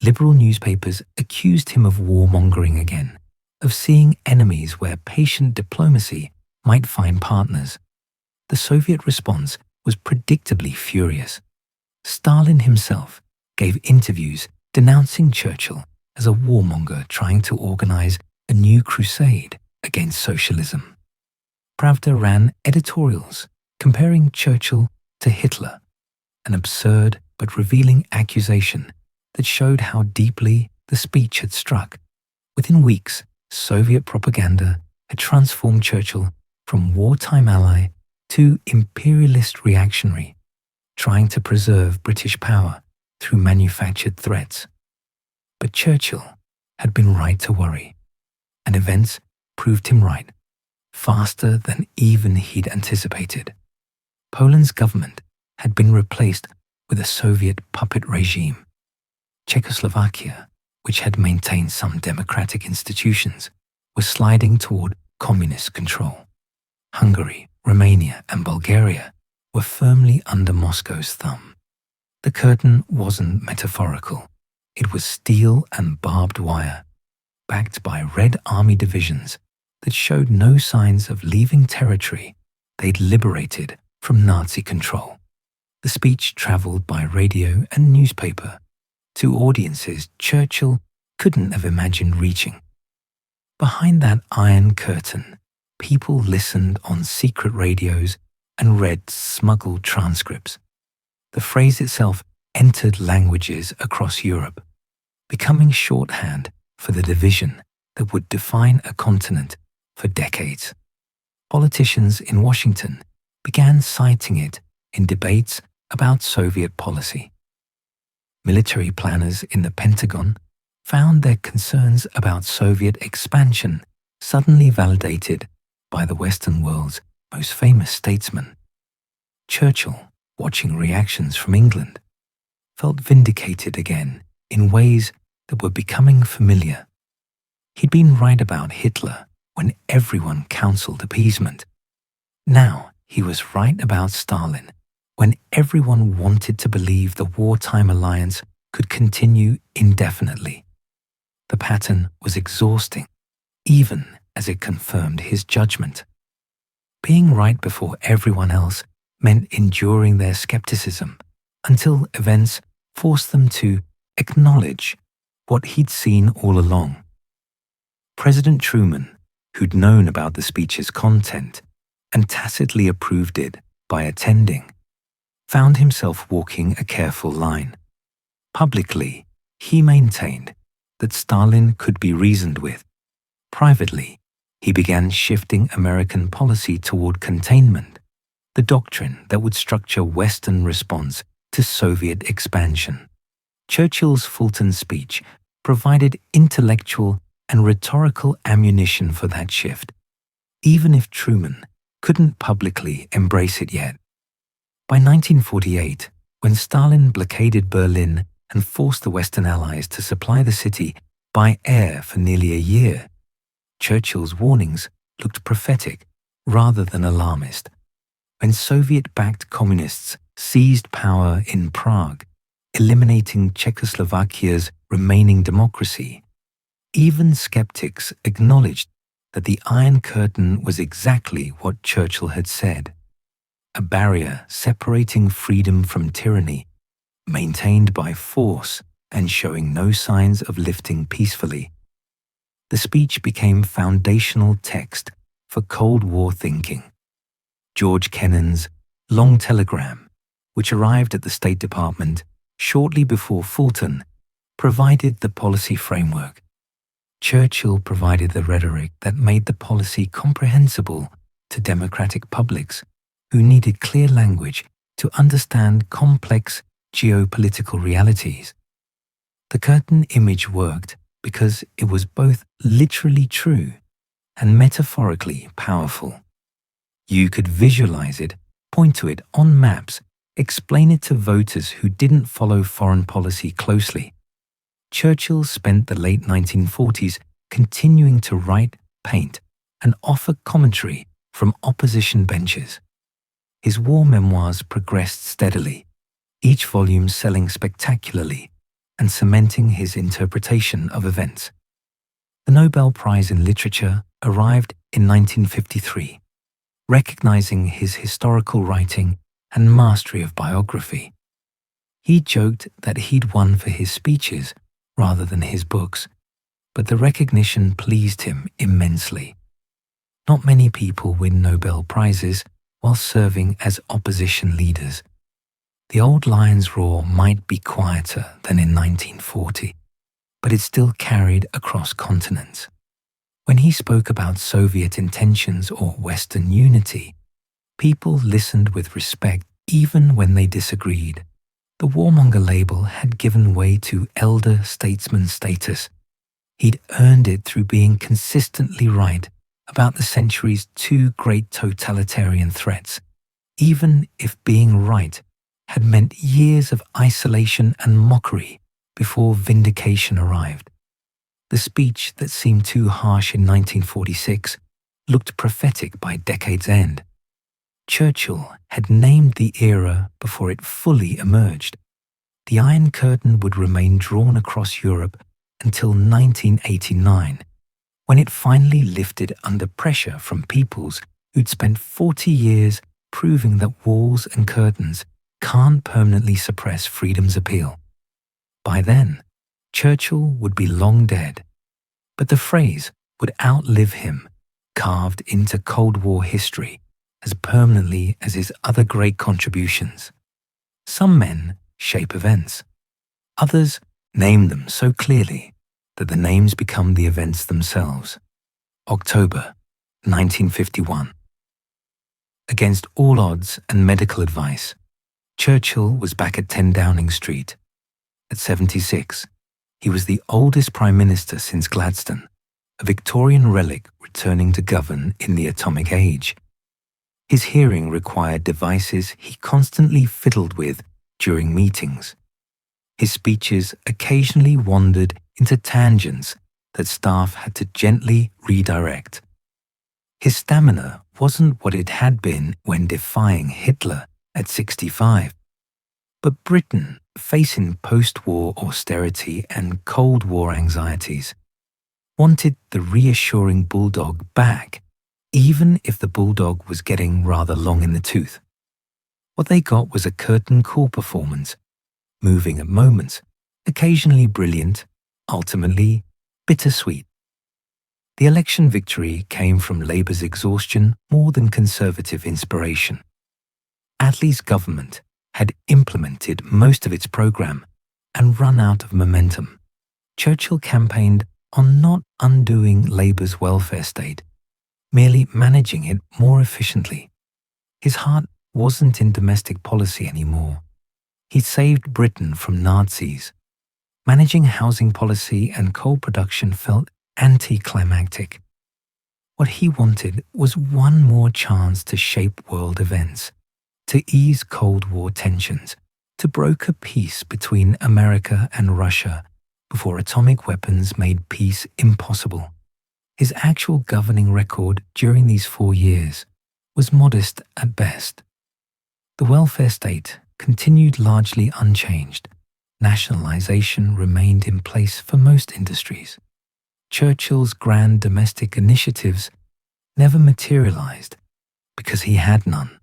[SPEAKER 1] Liberal newspapers accused him of warmongering again, of seeing enemies where patient diplomacy might find partners. The Soviet response was predictably furious. Stalin himself gave interviews denouncing Churchill as a warmonger trying to organize a new crusade against socialism. Pravda ran editorials comparing Churchill to Hitler, an absurd but revealing accusation that showed how deeply the speech had struck. Within weeks, Soviet propaganda had transformed Churchill from wartime ally to imperialist reactionary, trying to preserve British power through manufactured threats. But Churchill had been right to worry, and events proved him right, faster than even he'd anticipated. Poland's government had been replaced with a Soviet puppet regime. Czechoslovakia, which had maintained some democratic institutions, was sliding toward communist control. Hungary, Romania, and Bulgaria were firmly under Moscow's thumb. The curtain wasn't metaphorical. It was steel and barbed wire, backed by Red Army divisions that showed no signs of leaving territory they'd liberated from Nazi control. The speech traveled by radio and newspaper to audiences Churchill couldn't have imagined reaching. Behind that iron curtain, people listened on secret radios and read smuggled transcripts. The phrase itself entered languages across Europe, becoming shorthand for the division that would define a continent for decades. Politicians in Washington began citing it in debates about Soviet policy. Military planners in the Pentagon found their concerns about Soviet expansion suddenly validated by the Western world's most famous statesman. Churchill, watching reactions from England, felt vindicated again in ways that were becoming familiar. He'd been right about Hitler when everyone counseled appeasement. Now he was right about Stalin when everyone wanted to believe the wartime alliance could continue indefinitely. The pattern was exhausting, even as it confirmed his judgment. Being right before everyone else meant enduring their skepticism until events forced them to acknowledge what he'd seen all along. President Truman, who'd known about the speech's content and tacitly approved it by attending, found himself walking a careful line. Publicly, he maintained that Stalin could be reasoned with. Privately, he began shifting American policy toward containment, the doctrine that would structure Western response to Soviet expansion. Churchill's Fulton speech provided intellectual and rhetorical ammunition for that shift, even if Truman couldn't publicly embrace it yet. By 1948, when Stalin blockaded Berlin and forced the Western Allies to supply the city by air for nearly a year, Churchill's warnings looked prophetic rather than alarmist. When Soviet-backed communists seized power in Prague, eliminating Czechoslovakia's remaining democracy, even skeptics acknowledged that the Iron Curtain was exactly what Churchill had said, a barrier separating freedom from tyranny, maintained by force and showing no signs of lifting peacefully. The speech became foundational text for Cold War thinking. George Kennan's long telegram, which arrived at the State Department shortly before Fulton, provided the policy framework. Churchill provided the rhetoric that made the policy comprehensible to democratic publics who needed clear language to understand complex geopolitical realities. The curtain image worked because it was both literally true and metaphorically powerful. You could visualize it, point to it on maps, explain it to voters who didn't follow foreign policy closely. Churchill spent the late 1940s continuing to write, paint, and offer commentary from opposition benches. His war memoirs progressed steadily, each volume selling spectacularly and cementing his interpretation of events. The Nobel Prize in Literature arrived in 1953, recognizing his historical writing and mastery of biography. He joked that he'd won for his speeches rather than his books, but the recognition pleased him immensely. Not many people win Nobel Prizes while serving as opposition leaders. The old lion's roar might be quieter than in 1940, but it still carried across continents. When he spoke about Soviet intentions or Western unity, people listened with respect even when they disagreed. The warmonger label had given way to elder statesman status. He'd earned it through being consistently right about the century's two great totalitarian threats, even if being right had meant years of isolation and mockery before vindication arrived. The speech that seemed too harsh in 1946 looked prophetic by decade's end. Churchill had named the era before it fully emerged. The Iron Curtain would remain drawn across Europe until 1989, when it finally lifted under pressure from peoples who'd spent 40 years proving that walls and curtains can't permanently suppress freedom's appeal. By then, Churchill would be long dead, but the phrase would outlive him, carved into Cold War history as permanently as his other great contributions. Some men shape events. Others name them so clearly that the names become the events themselves. October 1951. Against all odds and medical advice, Churchill was back at 10 Downing Street. At 76, he was the oldest Prime Minister since Gladstone, a Victorian relic returning to govern in the atomic age. His hearing required devices he constantly fiddled with during meetings. His speeches occasionally wandered into tangents that staff had to gently redirect. His stamina wasn't what it had been when defying Hitler at 65. But Britain, facing post-war austerity and Cold War anxieties, wanted the reassuring bulldog back, even if the bulldog was getting rather long in the tooth. What they got was a curtain call performance, moving at moments, occasionally brilliant, ultimately bittersweet. The election victory came from Labour's exhaustion more than Conservative inspiration. Attlee's government had implemented most of its programme and run out of momentum. Churchill campaigned on not undoing Labour's welfare state, merely managing it more efficiently. His heart wasn't in domestic policy anymore. He'd saved Britain from Nazis. Managing housing policy and coal production felt anticlimactic. What he wanted was one more chance to shape world events, to ease Cold War tensions, to broker peace between America and Russia before atomic weapons made peace impossible. His actual governing record during these 4 years was modest at best. The welfare state continued largely unchanged. Nationalization remained in place for most industries. Churchill's grand domestic initiatives never materialized because he had none.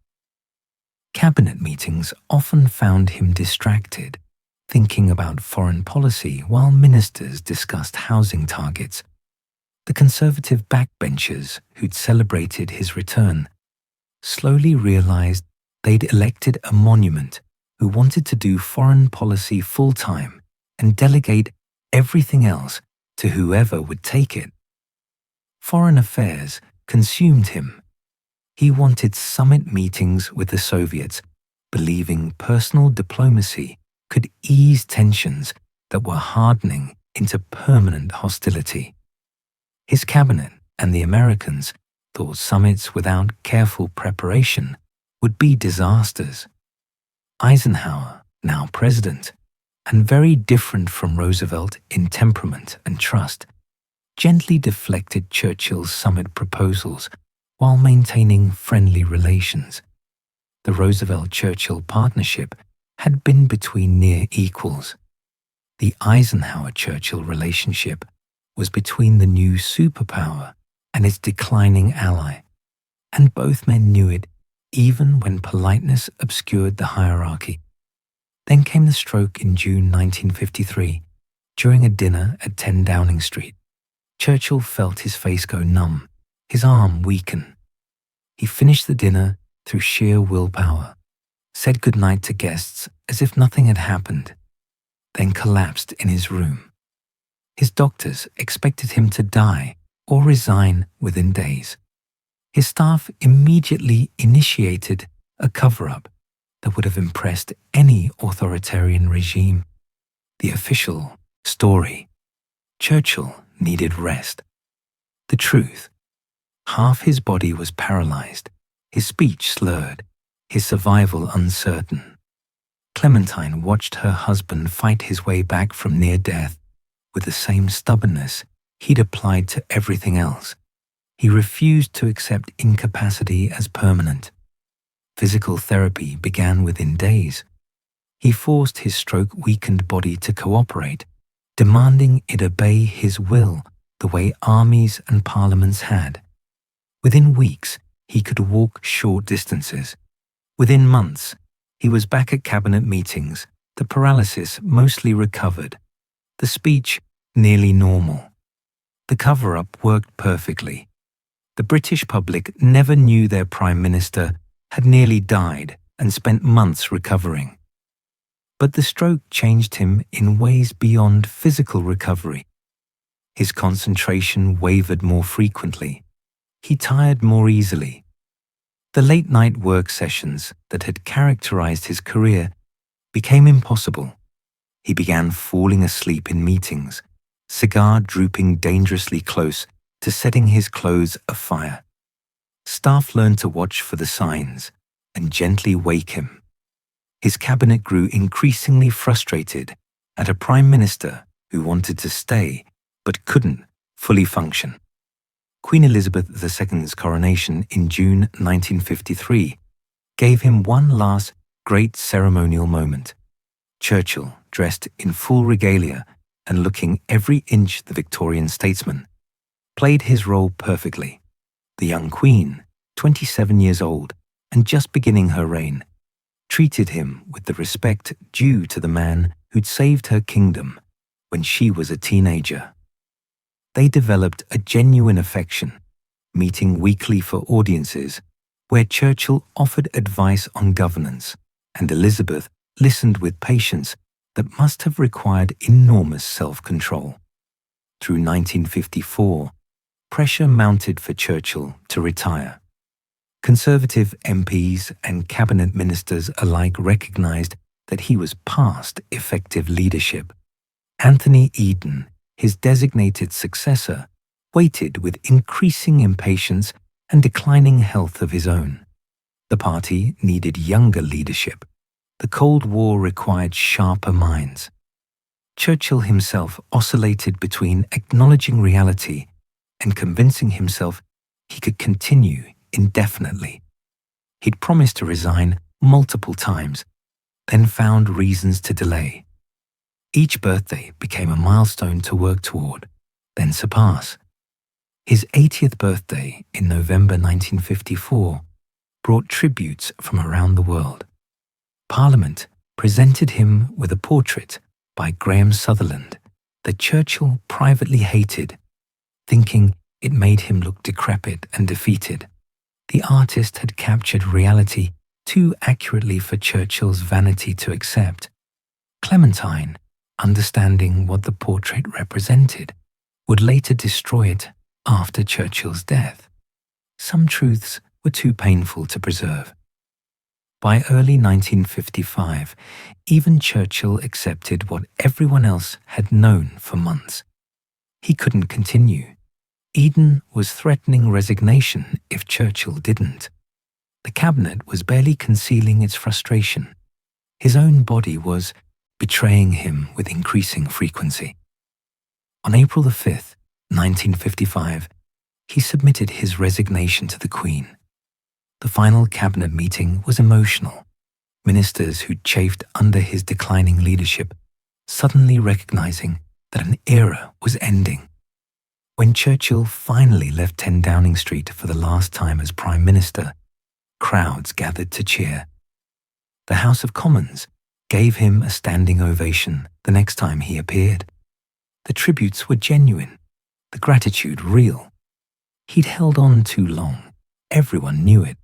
[SPEAKER 1] Cabinet meetings often found him distracted, thinking about foreign policy while ministers discussed housing targets. The conservative backbenchers who'd celebrated his return slowly realized they'd elected a monument who wanted to do foreign policy full-time and delegate everything else to whoever would take it. Foreign affairs consumed him. He wanted summit meetings with the Soviets, believing personal diplomacy could ease tensions that were hardening into permanent hostility. His cabinet and the Americans thought summits without careful preparation would be disasters. Eisenhower, now president, and very different from Roosevelt in temperament and trust, gently deflected Churchill's summit proposals while maintaining friendly relations. The Roosevelt-Churchill partnership had been between near equals. The Eisenhower-Churchill relationship was between the new superpower and its declining ally, and both men knew it even when politeness obscured the hierarchy. Then came the stroke in June 1953, during a dinner at 10 Downing Street. Churchill felt his face go numb, his arm weaken. He finished the dinner through sheer willpower, said goodnight to guests as if nothing had happened, then collapsed in his room. His doctors expected him to die or resign within days. His staff immediately initiated a cover-up that would have impressed any authoritarian regime. The official story: Churchill needed rest. The truth: half his body was paralyzed, his speech slurred, his survival uncertain. Clementine watched her husband fight his way back from near death with the same stubbornness he'd applied to everything else. He refused to accept incapacity as permanent. Physical therapy began within days. He forced his stroke-weakened body to cooperate, demanding it obey his will the way armies and parliaments had. Within weeks, he could walk short distances. Within months, he was back at cabinet meetings, the paralysis mostly recovered, the speech nearly normal. The cover-up worked perfectly. The British public never knew their Prime Minister had nearly died and spent months recovering. But the stroke changed him in ways beyond physical recovery. His concentration wavered more frequently. He tired more easily. The late-night work sessions that had characterized his career became impossible. He began falling asleep in meetings, cigar drooping dangerously close to setting his clothes afire. Staff learned to watch for the signs and gently wake him. His cabinet grew increasingly frustrated at a prime minister who wanted to stay but couldn't fully function. Queen Elizabeth II's coronation in June 1953 gave him one last great ceremonial moment. Churchill, dressed in full regalia and looking every inch the Victorian statesman, played his role perfectly. The young queen, 27 years old and just beginning her reign, treated him with the respect due to the man who'd saved her kingdom when she was a teenager. They developed a genuine affection, meeting weekly for audiences where Churchill offered advice on governance and Elizabeth listened with patience that must have required enormous self-control. through 1954, pressure mounted for Churchill to retire. Conservative MPs and cabinet ministers alike recognized that he was past effective leadership. Anthony Eden, his designated successor, waited with increasing impatience and declining health of his own. The party needed younger leadership. The Cold War required sharper minds. Churchill himself oscillated between acknowledging reality and convincing himself he could continue indefinitely. He'd promised to resign multiple times, then found reasons to delay. Each birthday became a milestone to work toward, then surpass. His 80th birthday in November 1954 brought tributes from around the world. Parliament presented him with a portrait by Graham Sutherland that Churchill privately hated, thinking it made him look decrepit and defeated. The artist had captured reality too accurately for Churchill's vanity to accept. Clementine, understanding what the portrait represented, would later destroy it after Churchill's death. Some truths were too painful to preserve. By early 1955, even Churchill accepted what everyone else had known for months. He couldn't continue. Eden was threatening resignation if Churchill didn't. The cabinet was barely concealing its frustration. His own body was betraying him with increasing frequency. On April 5th, 1955, he submitted his resignation to the Queen. The final cabinet meeting was emotional. Ministers who chafed under his declining leadership, suddenly recognizing that an era was ending. When Churchill finally left 10 Downing Street for the last time as Prime Minister, crowds gathered to cheer. The House of Commons gave him a standing ovation the next time he appeared. The tributes were genuine, the gratitude real. He'd held on too long, everyone knew it.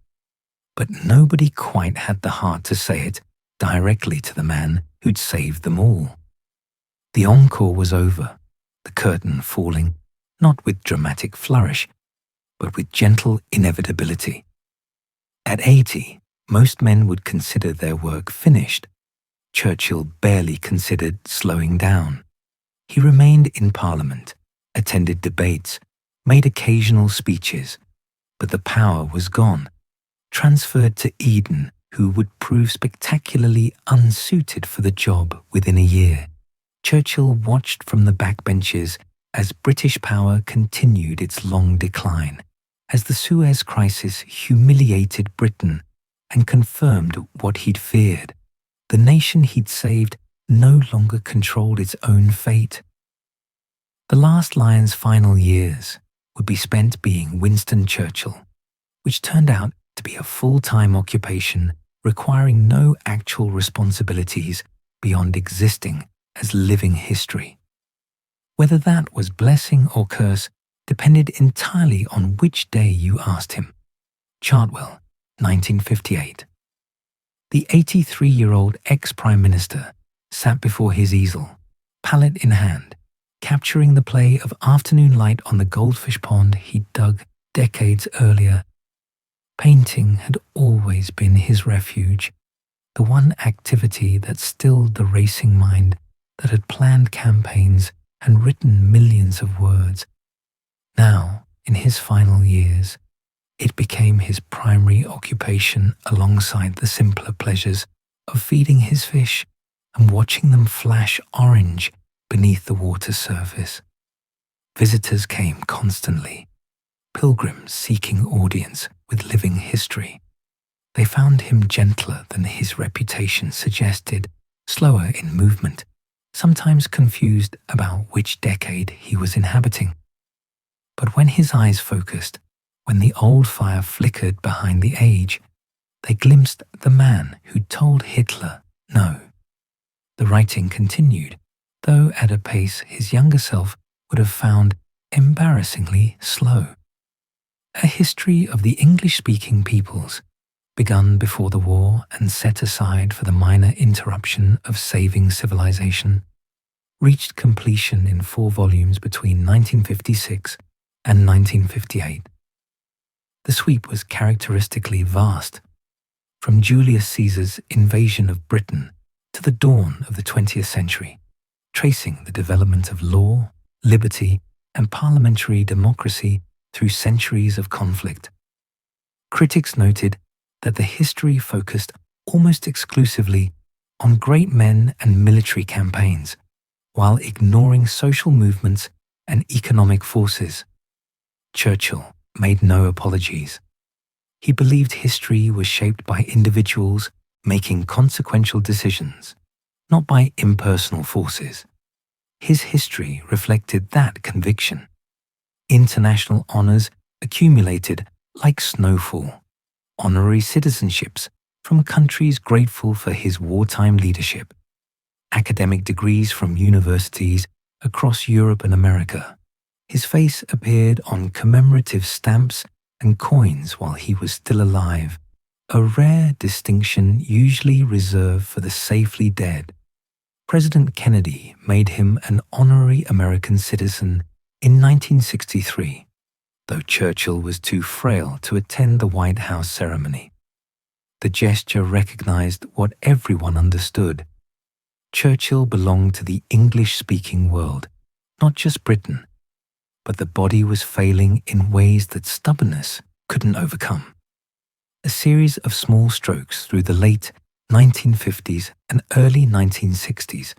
[SPEAKER 1] But nobody quite had the heart to say it directly to the man who'd saved them all. The encore was over, the curtain falling, not with dramatic flourish, but with gentle inevitability. At 80, most men would consider their work finished. Churchill barely considered slowing down. He remained in Parliament, attended debates, made occasional speeches, but the power was gone, transferred to Eden, who would prove spectacularly unsuited for the job within a year. Churchill watched from the backbenches as British power continued its long decline, as the Suez Crisis humiliated Britain and confirmed what he'd feared. The nation he'd saved no longer controlled its own fate. The last lion's final years would be spent being Winston Churchill, which turned out to be a full-time occupation requiring no actual responsibilities beyond existing as living history. Whether that was blessing or curse depended entirely on which day you asked him. Chartwell, 1958. The 83-year-old ex-Prime Minister sat before his easel, palette in hand, capturing the play of afternoon light on the goldfish pond he'd dug decades earlier. Painting had always been his refuge, the one activity that stilled the racing mind that had planned campaigns and written millions of words. Now, in his final years, it became his primary occupation alongside the simpler pleasures of feeding his fish and watching them flash orange beneath the water surface. Visitors came constantly, pilgrims seeking audience with living history. They found him gentler than his reputation suggested, slower in movement, sometimes confused about which decade he was inhabiting. But when his eyes focused, when the old fire flickered behind the age, they glimpsed the man who'd told Hitler no. The writing continued, though at a pace his younger self would have found embarrassingly slow. A history of the English-speaking peoples, begun before the war and set aside for the minor interruption of saving civilization. reached completion in 4 volumes between 1956 and 1958. The sweep was characteristically vast, from Julius Caesar's invasion of Britain to the dawn of the 20th century, tracing the development of law, liberty, and parliamentary democracy through centuries of conflict. Critics noted that the history focused almost exclusively on great men and military campaigns, while ignoring social movements and economic forces. Churchill made no apologies. He believed history was shaped by individuals making consequential decisions, not by impersonal forces. His history reflected that conviction. International honors accumulated like snowfall, honorary citizenships from countries grateful for his wartime leadership, academic degrees from universities across Europe and America. His face appeared on commemorative stamps and coins while he was still alive, a rare distinction usually reserved for the safely dead. President Kennedy made him an honorary American citizen in 1963, though Churchill was too frail to attend the White House ceremony. The gesture recognized what everyone understood. Churchill belonged to the English-speaking world, not just Britain, but the body was failing in ways that stubbornness couldn't overcome. A series of small strokes through the late 1950s and early 1960s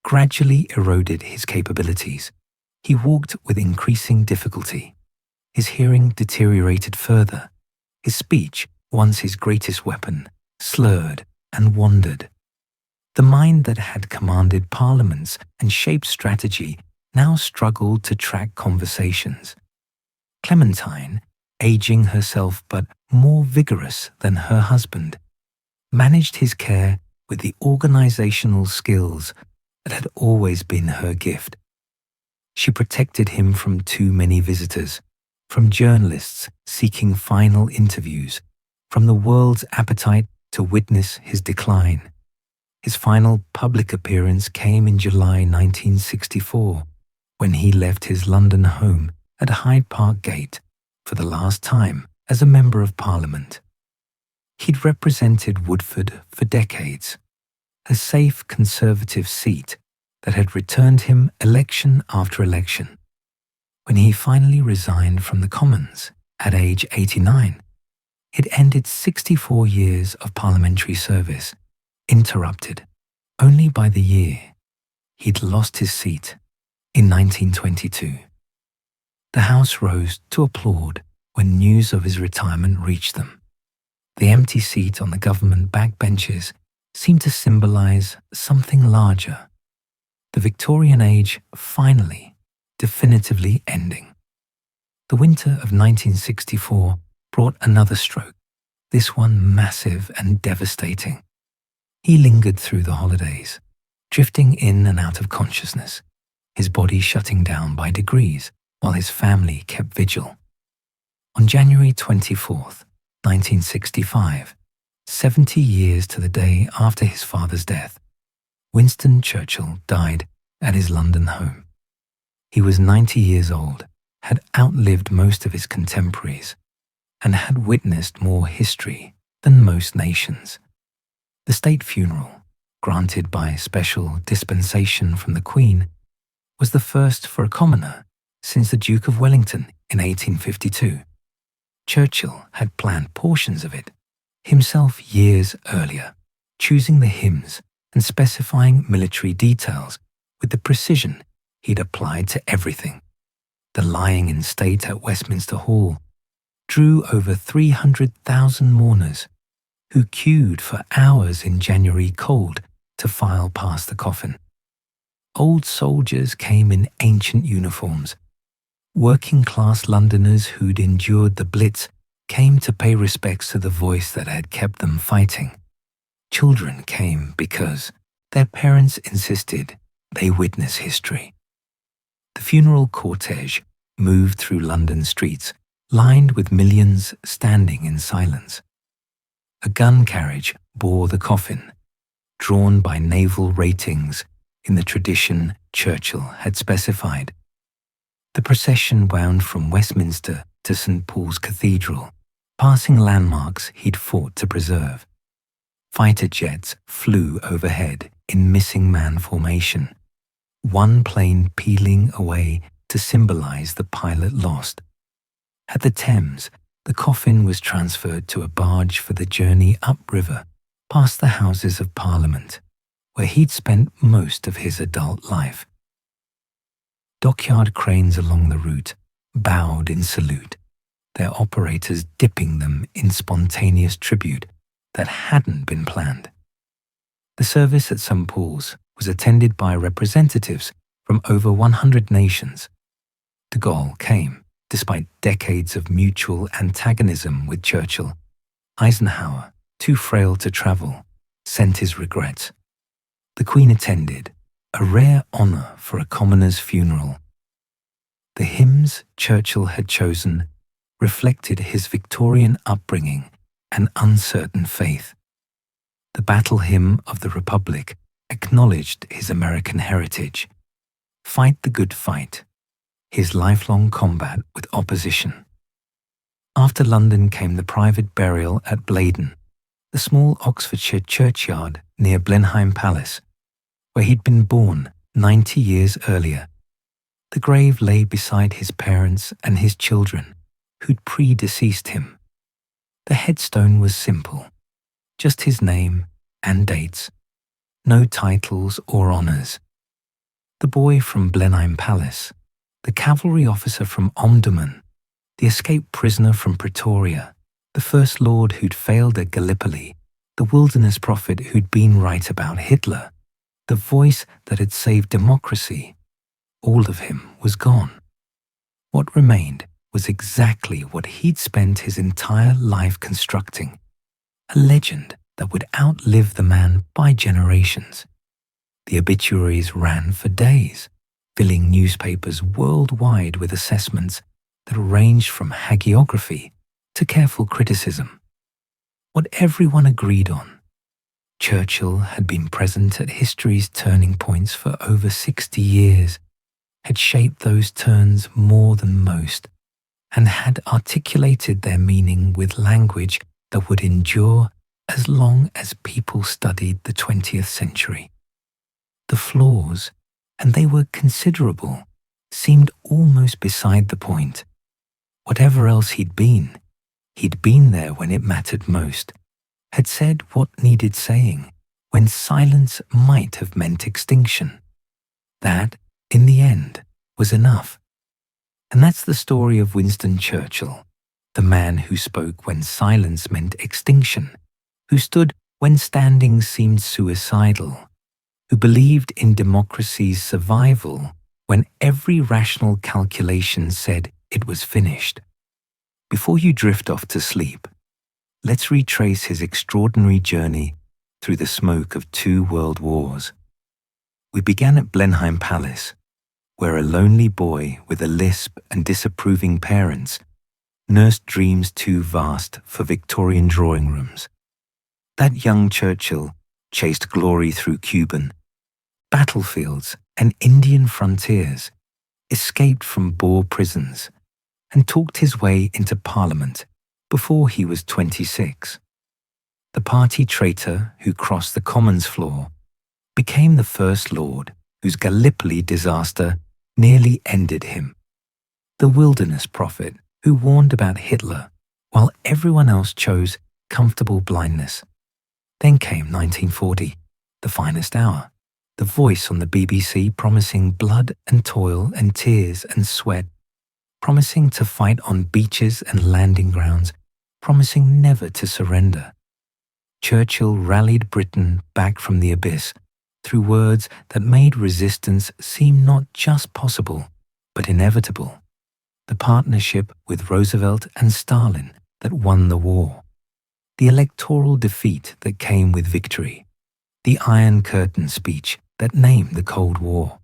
[SPEAKER 1] gradually eroded his capabilities. He walked with increasing difficulty. His hearing deteriorated further. His speech, once his greatest weapon, slurred and wandered. The mind that had commanded parliaments and shaped strategy now struggled to track conversations. Clementine, aging herself but more vigorous than her husband, managed his care with the organizational skills that had always been her gift. She protected him from too many visitors, from journalists seeking final interviews, from the world's appetite to witness his decline. His final public appearance came in July 1964, when he left his London home at Hyde Park Gate for the last time as a Member of Parliament. He'd represented Woodford for decades, a safe Conservative seat that had returned him election after election. When he finally resigned from the Commons at age 89, it ended 64 years of parliamentary service, interrupted only by the year he'd lost his seat in 1922. The House rose to applaud when news of his retirement reached them. The empty seat on the government backbenches seemed to symbolize something larger. The Victorian age finally, definitively ending. The winter of 1964 brought another stroke, this one massive and devastating. He lingered through the holidays, drifting in and out of consciousness, his body shutting down by degrees while his family kept vigil. On January 24th, 1965, 70 years to the day after his father's death, Winston Churchill died at his London home. He was 90 years old, had outlived most of his contemporaries, and had witnessed more history than most nations. The state funeral, granted by special dispensation from the Queen, was the first for a commoner since the Duke of Wellington in 1852. Churchill had planned portions of it himself years earlier, choosing the hymns and specifying military details with the precision he'd applied to everything. The lying in state at Westminster Hall drew over 300,000 mourners who queued for hours in January cold to file past the coffin. Old soldiers came in ancient uniforms. Working-class Londoners who'd endured the Blitz came to pay respects to the voice that had kept them fighting. Children came because their parents insisted they witness history. The funeral cortege moved through London streets, lined with millions standing in silence. A gun carriage bore the coffin, drawn by naval ratings in the tradition Churchill had specified. The procession wound from Westminster to St. Paul's Cathedral, passing landmarks he'd fought to preserve. Fighter jets flew overhead in missing man formation, one plane peeling away to symbolize the pilot lost. At the Thames, the coffin was transferred to a barge for the journey upriver, past the Houses of Parliament, where he'd spent most of his adult life. Dockyard cranes along the route bowed in salute, their operators dipping them in spontaneous tribute that hadn't been planned. The service at St. Paul's was attended by representatives from over 100 nations. De Gaulle came, despite decades of mutual antagonism with Churchill. Eisenhower, too frail to travel, sent his regrets. The Queen attended, a rare honor for a commoner's funeral. The hymns Churchill had chosen reflected his Victorian upbringing and uncertain faith. The Battle Hymn of the Republic acknowledged his American heritage. Fight the good fight, his lifelong combat with opposition. After London came the private burial at Blaydon, the small Oxfordshire churchyard near Blenheim Palace, where he'd been born 90 years earlier. The grave lay beside his parents and his children, who'd predeceased him. The headstone was simple, just his name and dates, no titles or honours. The boy from Blenheim Palace, the cavalry officer from Omdurman, the escaped prisoner from Pretoria, the First Lord who'd failed at Gallipoli, the wilderness prophet who'd been right about Hitler, the voice that had saved democracy, all of him was gone. What remained was exactly what he'd spent his entire life constructing, a legend that would outlive the man by generations. The obituaries ran for days, filling newspapers worldwide with assessments that ranged from hagiography to careful criticism. What everyone agreed on: Churchill had been present at history's turning points for over 60 years, had shaped those turns more than most, and had articulated their meaning with language that would endure as long as people studied the 20th century. The flaws, and they were considerable, seemed almost beside the point. Whatever else he'd been there when it mattered most, had said what needed saying when silence might have meant extinction. That, in the end, was enough. And that's the story of Winston Churchill, the man who spoke when silence meant extinction, who stood when standing seemed suicidal, who believed in democracy's survival when every rational calculation said it was finished. Before you drift off to sleep, let's retrace his extraordinary journey through the smoke of 2 world wars. We began at Blenheim Palace, where a lonely boy with a lisp and disapproving parents nursed dreams too vast for Victorian drawing rooms. That young Churchill chased glory through Cuban battlefields and Indian frontiers, escaped from Boer prisons, and talked his way into Parliament before he was 26. The party traitor who crossed the Commons floor became the First Lord whose Gallipoli disaster nearly ended him. The wilderness prophet who warned about Hitler while everyone else chose comfortable blindness. Then came 1940, the finest hour, the voice on the BBC promising blood and toil and tears and sweat, promising to fight on beaches and landing grounds, promising never to surrender. Churchill rallied Britain back from the abyss through words that made resistance seem not just possible, but inevitable. The partnership with Roosevelt and Stalin that won the war. The electoral defeat that came with victory. The Iron Curtain speech that named the Cold War.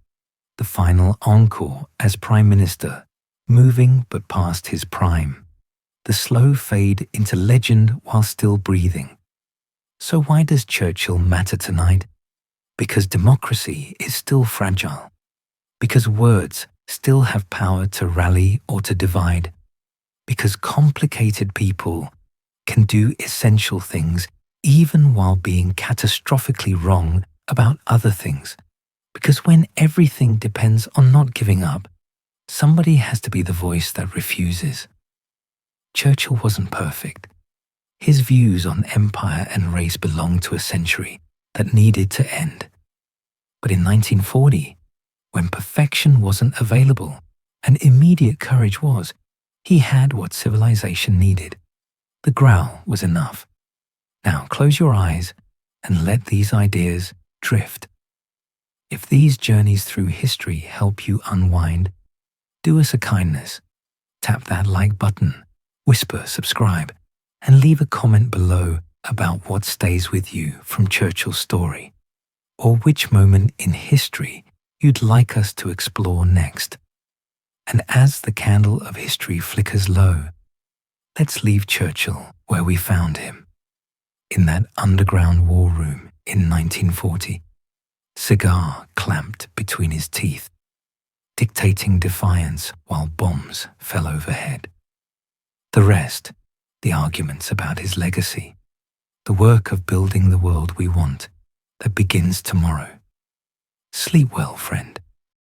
[SPEAKER 1] The final encore as Prime Minister, moving but past his prime. The slow fade into legend while still breathing. So why does Churchill matter tonight? because democracy is still fragile, because words still have power to rally or to divide, because complicated people can do essential things even while being catastrophically wrong about other things. Because when everything depends on not giving up, somebody has to be the voice that refuses. Churchill wasn't perfect. His views on empire and race belonged to a century that needed to end. But in 1940, when perfection wasn't available and immediate courage was, he had what civilization needed. The growl was enough. Now close your eyes and let these ideas drift. If these journeys through history help you unwind, do us a kindness. Tap that like button, whisper subscribe, and leave a comment below about what stays with you from Churchill's story, or which moment in history you'd like us to explore next. And as the candle of history flickers low, let's leave Churchill where we found him, in that underground war room in 1940, cigar clamped between his teeth, dictating defiance while bombs fell overhead. The rest, the arguments about his legacy, the work of building the world we want that begins tomorrow. Sleep well, friend.